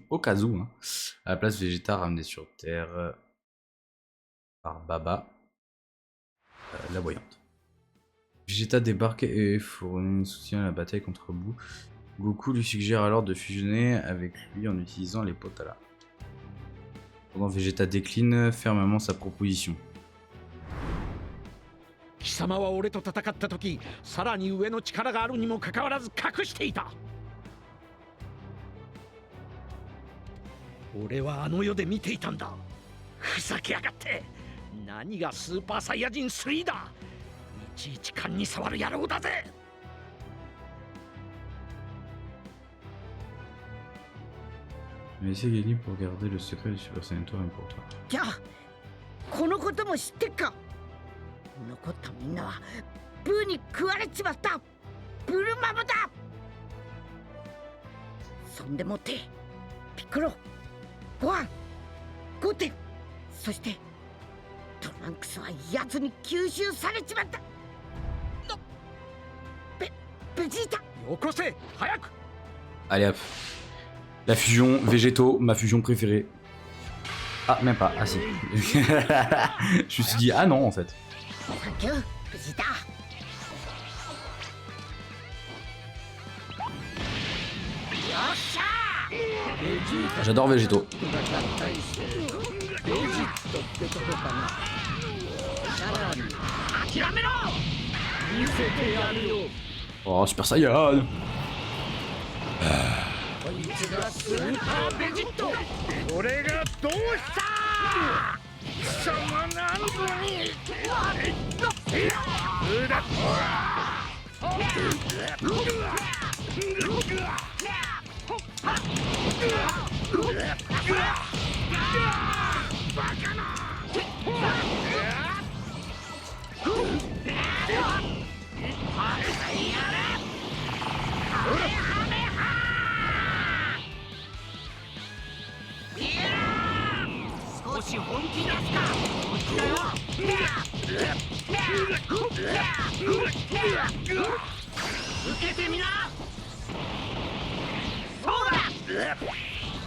au cas où. Hein. À la place, Vegeta ramené sur Terre par Baba, la voyante. Vegeta débarque et fournit soutien à la bataille contre Boo. Goku lui suggère alors de fusionner avec lui en utilisant les Potala. Pendant Vegeta décline fermement sa proposition. 貴様は俺と戦った時、さらに上の力があるにもかかわらず隠していた。俺はあの世で見ていたんだ。ふざけやがって。何がスーパーサイヤ人3だ。いちいち勘に触る野郎だぜ。Mais c'est gagné pour garder le secret du Super Saiyan 3 pour toi. じゃあこのことも知ってっか。残ったみんなはブーに食われちまったブルマムだ。そんでもってピッコロ、ゴアン、ゴテ、そしてトランクスは奴に吸収されちまった。ベジータ、よこせ早く。 Allez hop. La fusion, végétaux, ma fusion préférée. Ah, même pas. Ah si. Je me suis dit, ah non en fait. J'adore végétaux. Oh, Super Saiyan.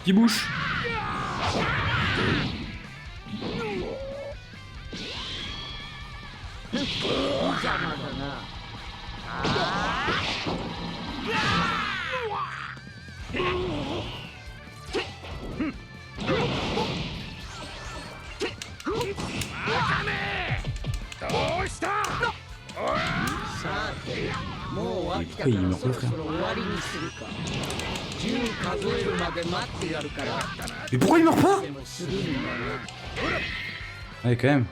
Qui bouge. Et pourquoi il meurt pas, frère? Mais pourquoi il meurt pas? Ouais, quand même.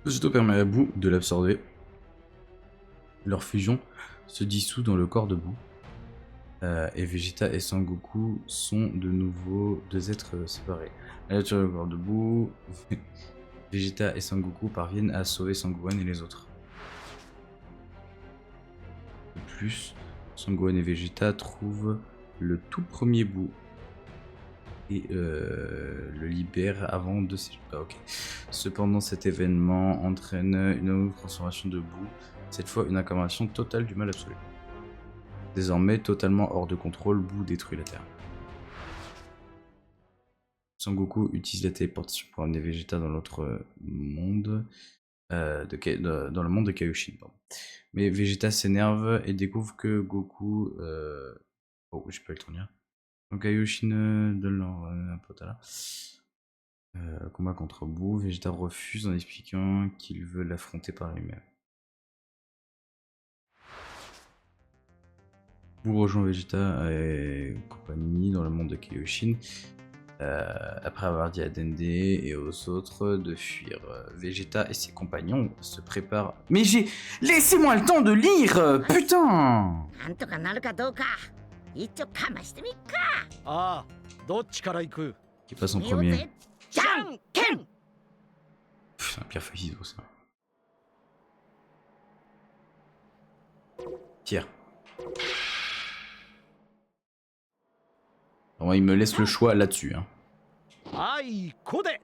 Le Zoto permet à Boo de l'absorber. Leur fusion se dissout dans le corps de Boo. Et Vegeta et Sangoku sont de nouveau deux êtres séparés. À l'intérieur du corps de Boo, Vegeta et Sangoku parviennent à sauver Sangohan et les autres. De plus, Sangohan et Vegeta trouvent le tout premier Boo et le libèrent avant de s'échapper. Ah, ok. Cependant, cet événement entraîne une nouvelle transformation de Boo, cette fois une incarnation totale du mal absolu. Désormais totalement hors de contrôle, Boo détruit la Terre. Sangoku utilise la téléportation pour amener Vegeta dans l'autre monde, dans le monde de Kaioshin. Mais Vegeta s'énerve et découvre que Goku... Oh, j'ai pas eu le temps de dire. Donc Kaioshin donne leur pote là. Combat contre Boo, Vegeta refuse en expliquant qu'il veut l'affronter par lui-même. Boo rejoint Vegeta et compagnie dans le monde de Kaioshin. Après avoir dit à Dende et aux autres de fuir, Vegeta et ses compagnons se préparent. Mais laissez-moi le temps de lire, putain! Qui passe en premier? Putain, Pierre Facido, ça. Pierre. Bon, il me laisse le choix là-dessus. Hein. Aïe, Kode.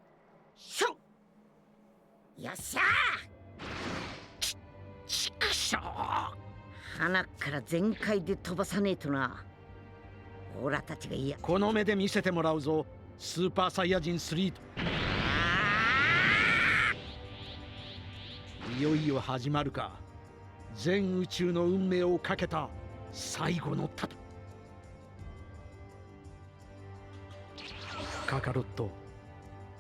この目で見せてもらうぞ、スーパーサイヤ人3。いよいよ始まるか。全宇宙の運命をかけた最後の戦い。カカロット、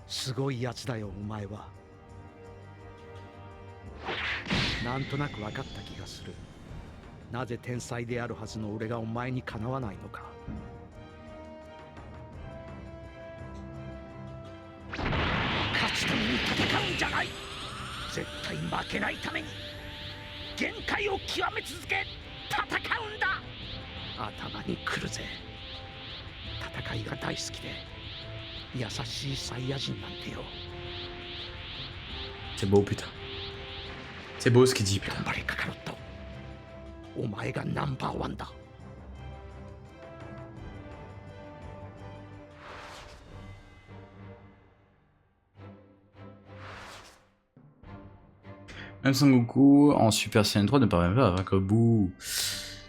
すごいやつだよお前は。なんとなく分かった気がする。なぜ天才であるはずの俺がお前にかなわないのか。勝つために戦うんじゃない。絶対負けないために限界を極め続け戦うんだ。頭にくるぜ。戦いが大好きで優しいサイヤ人なんてよ。C'est beau, putain. C'est beau ce qu'il dit, putain. 頑張れカカロット。お前がナンバーワンだ。Même Sangoku en Super Saiyan 3 ne parvient pas à vaincre Boo.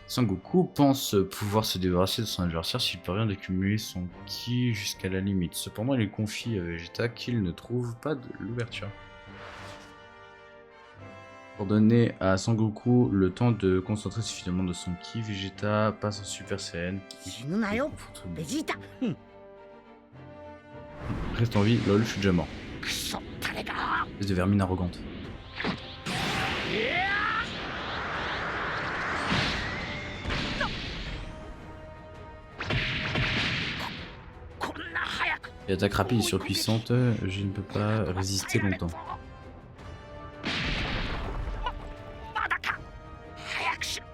Sangoku pense pouvoir se débarrasser de son adversaire s'il parvient d'accumuler son ki jusqu'à la limite. Cependant, il confie à Vegeta qu'il ne trouve pas de l'ouverture. Pour donner à Sangoku le temps de concentrer suffisamment de son ki, Vegeta passe en Super Saiyan. 死ぬなよベジータ。 Reste en vie, lol, je suis déjà mort. クソ誰だ。 Espèce de vermine arrogante. こんな早く。 Et attaque rapide et surpuissante, je ne peux pas résister longtemps. まだか。早くしろ。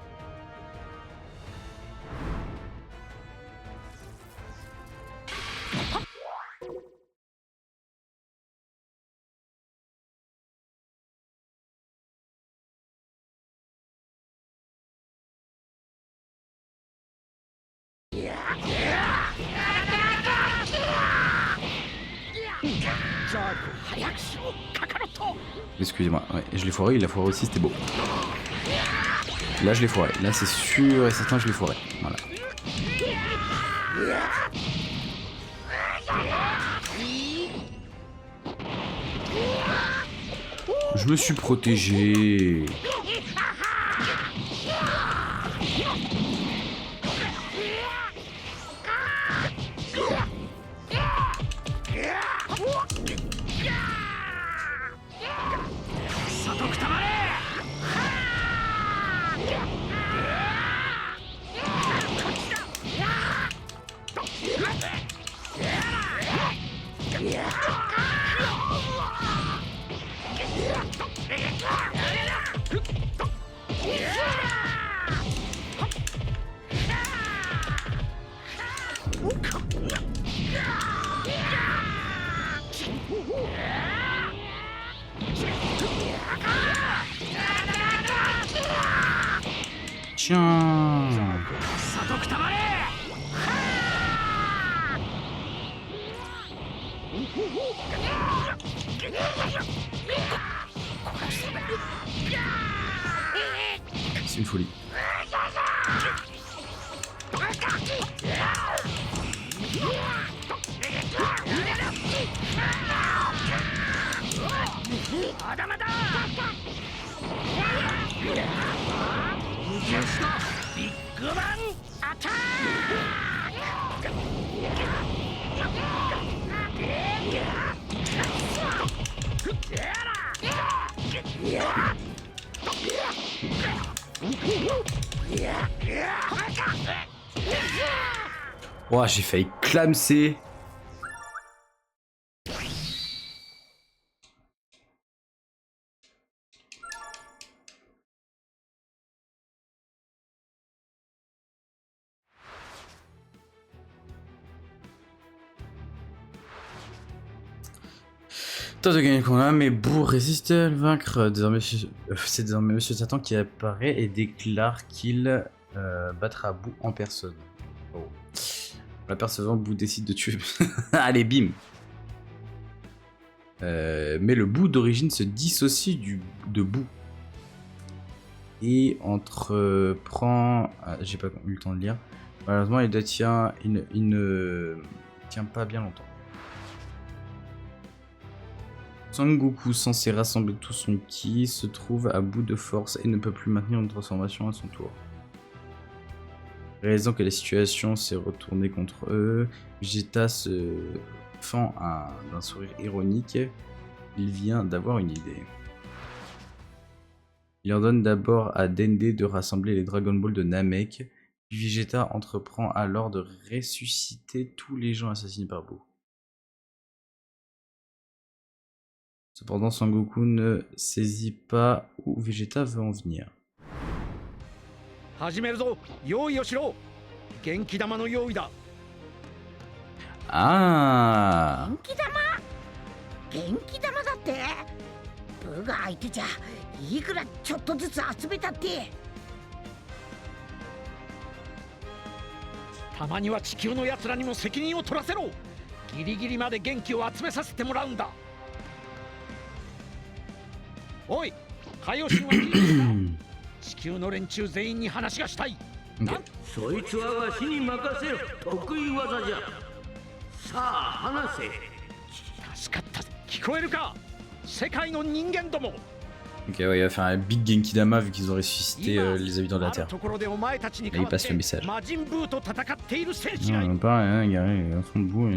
Excusez-moi, ouais, je l'ai foiré, il l'a foiré aussi, c'était beau. Là je l'ai foiré, là c'est sûr et certain que je l'ai foiré. Voilà. Je me suis protégé. Tiens. C'est une folie. Ouah, j'ai failli clamser. Tente de gagner le combat, mais Boo résiste à le vaincre. Désormais, c'est désormais Monsieur Satan qui apparaît et déclare qu'il battra Boo en personne. Oh. L'apercevant, Boo décide de tuer. Allez, bim. Mais le Boo d'origine se dissocie de Boo et entreprend. J'ai pas eu le temps de lire. Malheureusement, il ne tient pas bien longtemps. Sangoku, censé rassembler tout son ki, se trouve à bout de force et ne peut plus maintenir une transformation à son tour. Réalisant que la situation s'est retournée contre eux, Vegeta se fend d'un sourire ironique. Il vient d'avoir une idée. Il ordonne d'abord à Dende de rassembler les Dragon Ball de Namek, puis Vegeta entreprend alors de ressusciter tous les gens assassinés par Boo. Cependant, Sangoku ne saisit pas où Vegeta veut en venir. Ah. 元気玉だって。ブが相手じゃいくらちょっとずつ集めたって。たまには地球のやつらにも責任を取らせろ。ギリギリまで元気を集めさせてもらうんだ。おい、海洋神は聞いてるか。地球の連中全員に話がしたい。そいつはわしに任せろ。得意技じゃ。さあ話せ。助かったぜ。聞こえるか、世界の人間ども。Ok, ouais, il va faire un big Genkidama vu qu'ils ont ressuscité les habitants de la Terre. Là, il passe le message. Non, pas rien, gars, ils sont debout.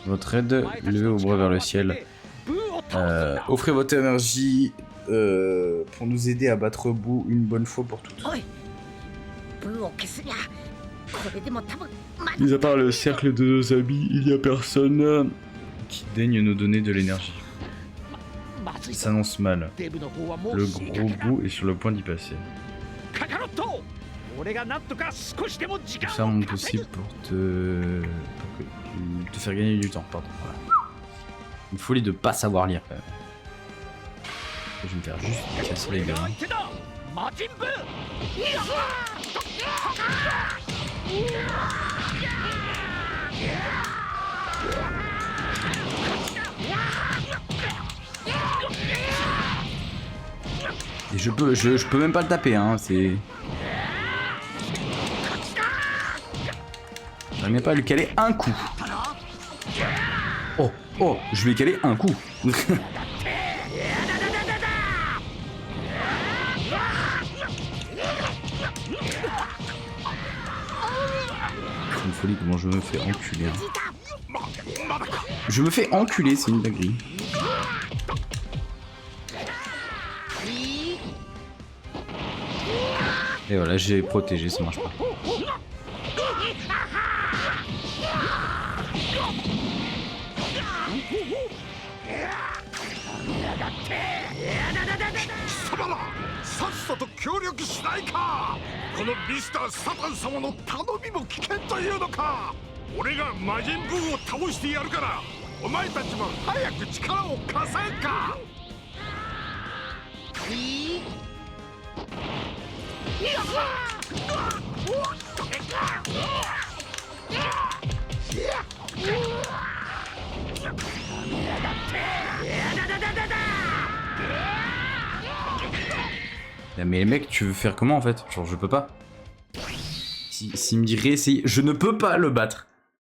Votre aide, levez vos bras vers le ciel. Offrez votre énergie pour nous aider à battre Boo une bonne fois pour toutes. Mis à part le cercle de nos amis, il n'y a personne qui daigne nous donner de l'énergie. Ça s'annonce mal. Le gros Boo est sur le point d'y passer. Je vais faire mon possible pour te faire gagner du temps. Pardon. Voilà. Une folie de pas savoir lire quand même. Je vais me faire juste casser les gars. Et je peux même pas le taper, hein, c'est... J'arrive même pas à lui caler un coup. Oh, oh, je lui ai calé un coup. C'est une folie comment je me fais enculer. Je me fais enculer, c'est une dinguerie. Et voilà, j'ai protégé, ça marche pas. Mais les mecs, tu veux faire comment en fait? Genre je peux pas. S'il me dit réessayer, je ne peux pas le battre.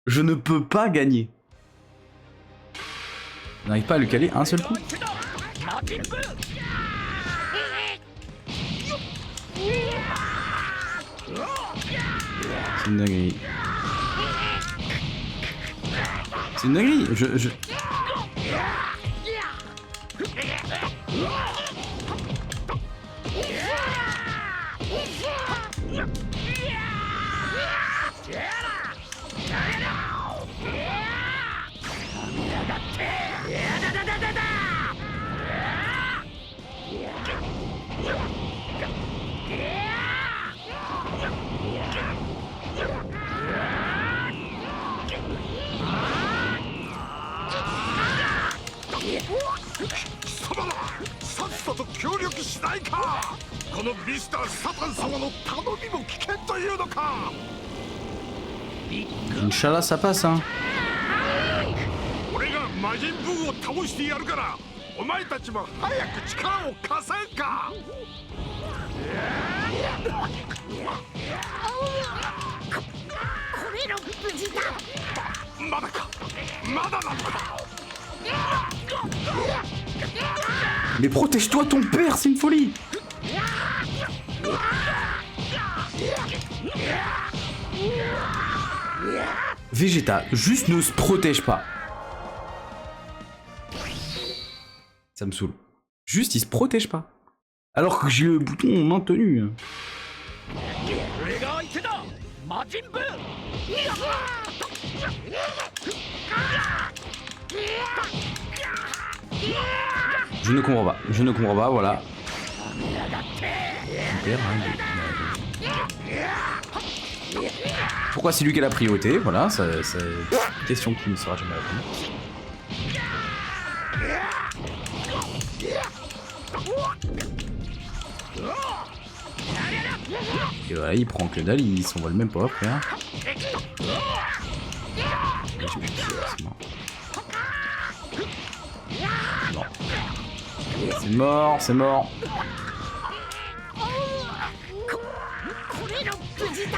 Je ne peux pas gagner. Je n'arrive pas à le caler un seul coup. C'est une dinguerie. C'est une dinguerie. Inch'Allah ça passe hein. Mais protège-toi ton père, c'est une folie. Vegeta, juste ne se protège pas. Ça me saoule. Juste il se protège pas. Alors que j'ai le bouton maintenu. Je ne comprends pas, voilà. Super, hein, pourquoi c'est lui qui a la priorité? Voilà, c'est une question qui ne sera jamais répondue. Et voilà, il prend que dalle, il s'envole même pas après. Hein. C'est mort, c'est mort.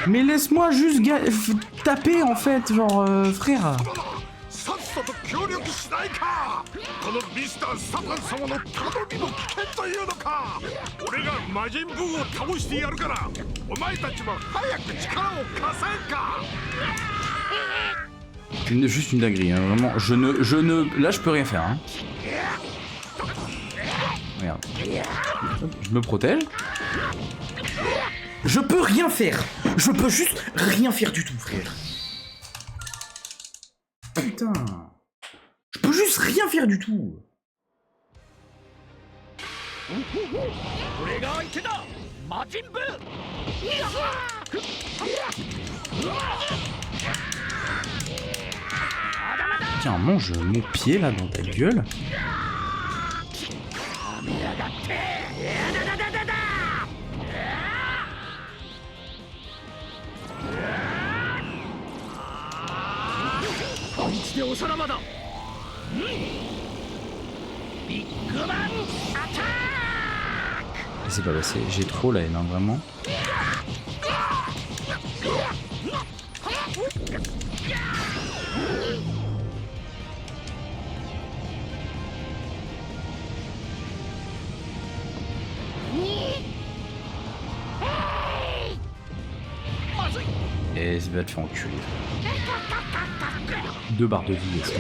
Mais laisse-moi juste taper en fait, genre frère. このミスター・サタン様の頼みも聞けというのか。俺が魔人ブーを倒してやるから、お前たちも早く力を貸せんか。C'est juste une dinguerie, hein, vraiment. Là, je peux rien faire. Hein. Regarde. Je me protège. Je peux rien faire. Je peux juste rien faire du tout, frère. Putain. Je peux juste rien faire du tout. Tiens, mange mon pied là dans ta gueule. C'est pas passé, j'ai trop la haine, hein, vraiment. Et ça va te faire enculer. 2 barres de vie, ça.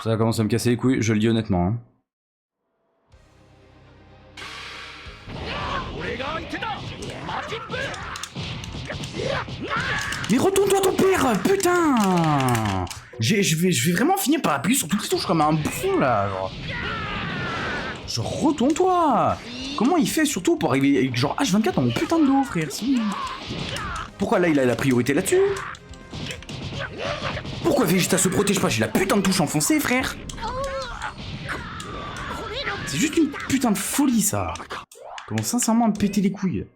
Ça commence à me casser les couilles, je le dis honnêtement. Hein. Mais retourne-toi ton père, putain! Je vais vraiment finir par appuyer sur toutes les touches comme un bouffon là. Genre retourne-toi! Comment il fait surtout pour arriver avec genre H24 dans mon putain de dos, frère? Pourquoi là il a la priorité là-dessus? Pourquoi Vegeta se protège pas? J'ai la putain de touche enfoncée, frère! C'est juste une putain de folie ça! Comment sincèrement me péter les couilles?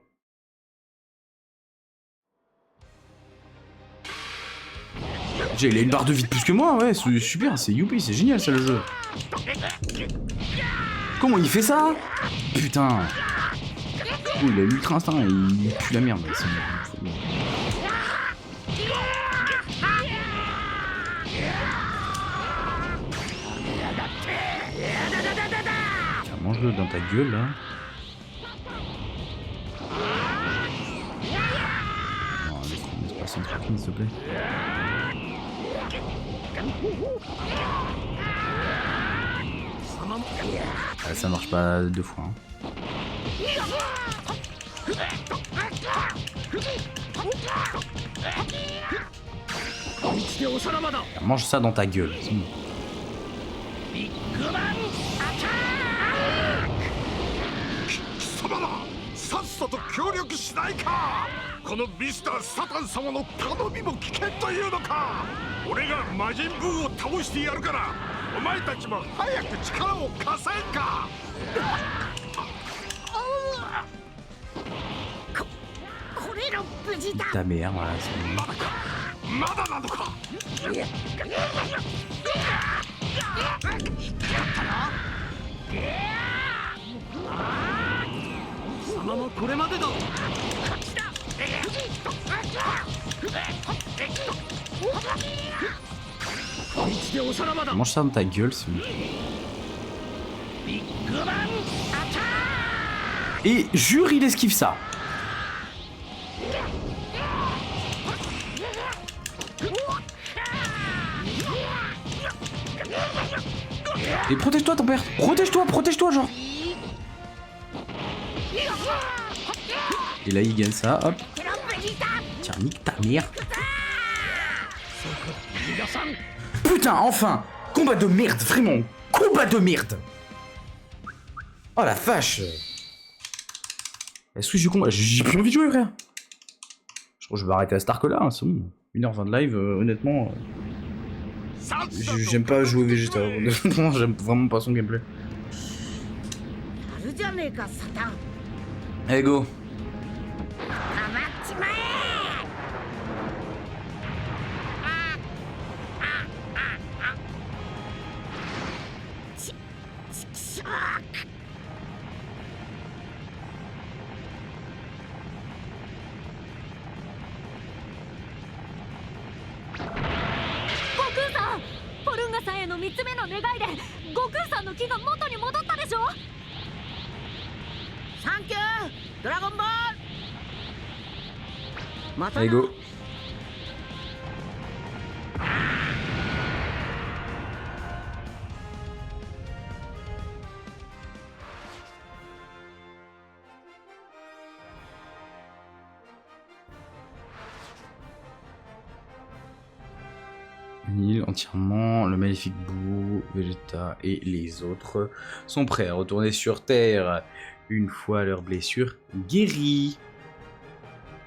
Il a une barre de vie de plus que moi, ouais, c'est super, c'est youpi, c'est génial ça le jeu. Comment il fait ça? Putain. Oh, il a l'ultra instinct, il pue la merde. Tiens, mange-le dans ta gueule là. Non, laisse passer une tranquille s'il te plaît. Ah, ça marche pas 2 fois. Hein. Mange ça dans ta gueule. Bon. さっさと協力しないか。このミスター・サタン様の頼みも聞けというのか。俺が魔人ブーを倒してやるから、お前たちも早く力を貸せんか。これの無事だ。 Ta mère, voilà. まだなのか。様もこれまでだ。 Mange ça dans ta gueule, c'est bon. Et jure, il esquive ça. Et protège-toi ton père. Protège-toi genre. Et là il gagne ça, hop. Tiens, nique ta mère. Putain, enfin. Combat de merde, vraiment. Combat de merde. Oh la vache. Est-ce que j'ai combat? J'ai plus envie de jouer, frère. Je crois que je vais arrêter à Stark là, hein, c'est bon. 1h20 de live, honnêtement. J'aime pas jouer Vegeta. Honnêtement, j'aime vraiment pas son gameplay. Allez, go. 3つ目の願いで悟空さんの木が元に戻ったでしょ。サンキュードラゴンボール。またな。Allez, go. L'île entièrement, le maléfique Boo, Vegeta et les autres sont prêts à retourner sur Terre une fois leurs blessures guéries.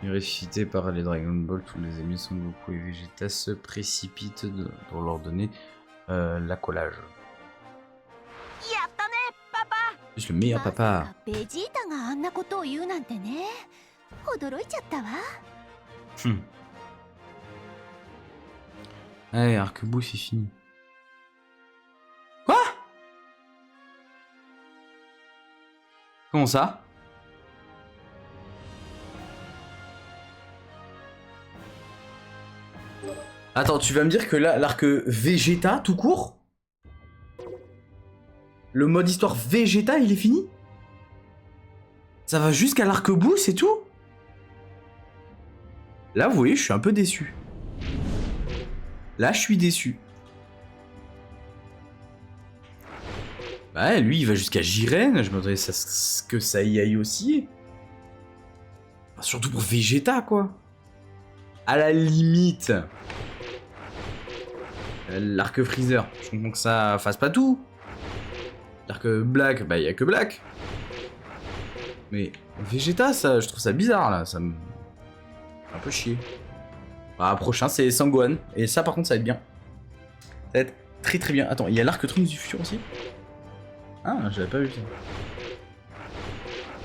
Ressuscités par les Dragon Ball, tous les amis Son Goku et Vegeta se précipitent pour leur donner l'accolage. やったねパパ。 Je suis le meilleur まさ papa. かベジータがあんなことを言うなんてね。驚いちゃったわ。 Allez, Arc-Bout, c'est fini. Quoi? Comment ça? Attends, tu vas me dire que là, l'arc Vegeta, tout court? Le mode histoire Vegeta, il est fini? Ça va jusqu'à l'arc-bout, c'est tout? Là, vous voyez, je suis un peu déçu. Là, je suis déçu. Bah, lui, il va jusqu'à Jiren. Je m'attendais que ça y aille aussi. Enfin, surtout pour Vegeta, quoi. À la limite. L'arc Freezer. Je comprends que ça fasse pas tout. L'arc Black, bah, il y a que Black. Mais Vegeta, ça, je trouve ça bizarre, là. Ça me... un peu chier. Ah, prochain, c'est Sangohan. Et ça, par contre, ça va être bien. Ça va être très très bien. Attends, il y a l'arc Trunks du futur aussi? Ah, j'avais pas vu ça.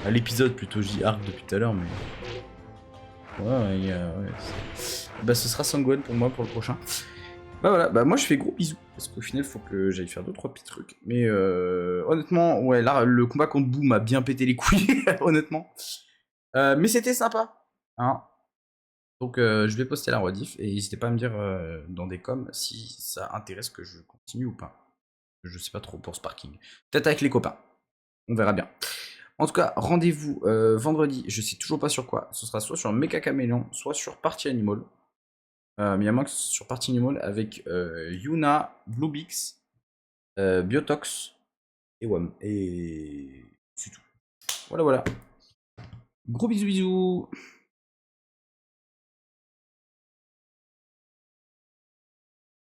À l'épisode, plutôt, je dis arc depuis tout à l'heure, mais... Ouais, il y a... Ouais, bah, ce sera Sangohan pour moi pour le prochain. Bah voilà, bah moi je fais gros bisous. Parce qu'au final, faut que j'aille faire 2-3 petits trucs. Mais honnêtement, ouais, là, le combat contre Boo m'a bien pété les couilles, honnêtement. Mais c'était sympa. Hein. Donc je vais poster la rediff et n'hésitez pas à me dire dans des coms si ça intéresse que je continue ou pas. Je sais pas trop pour Sparking. Peut-être avec les copains. On verra bien. En tout cas, rendez-vous vendredi, je sais toujours pas sur quoi. Ce sera soit sur Mecha Caméléon, soit sur Party Animal. Mais il y a moins que sur Party Animal avec Yuna, Bluebix, Biotox et Wam. Et c'est tout. Voilà, voilà. Gros bisous bisous.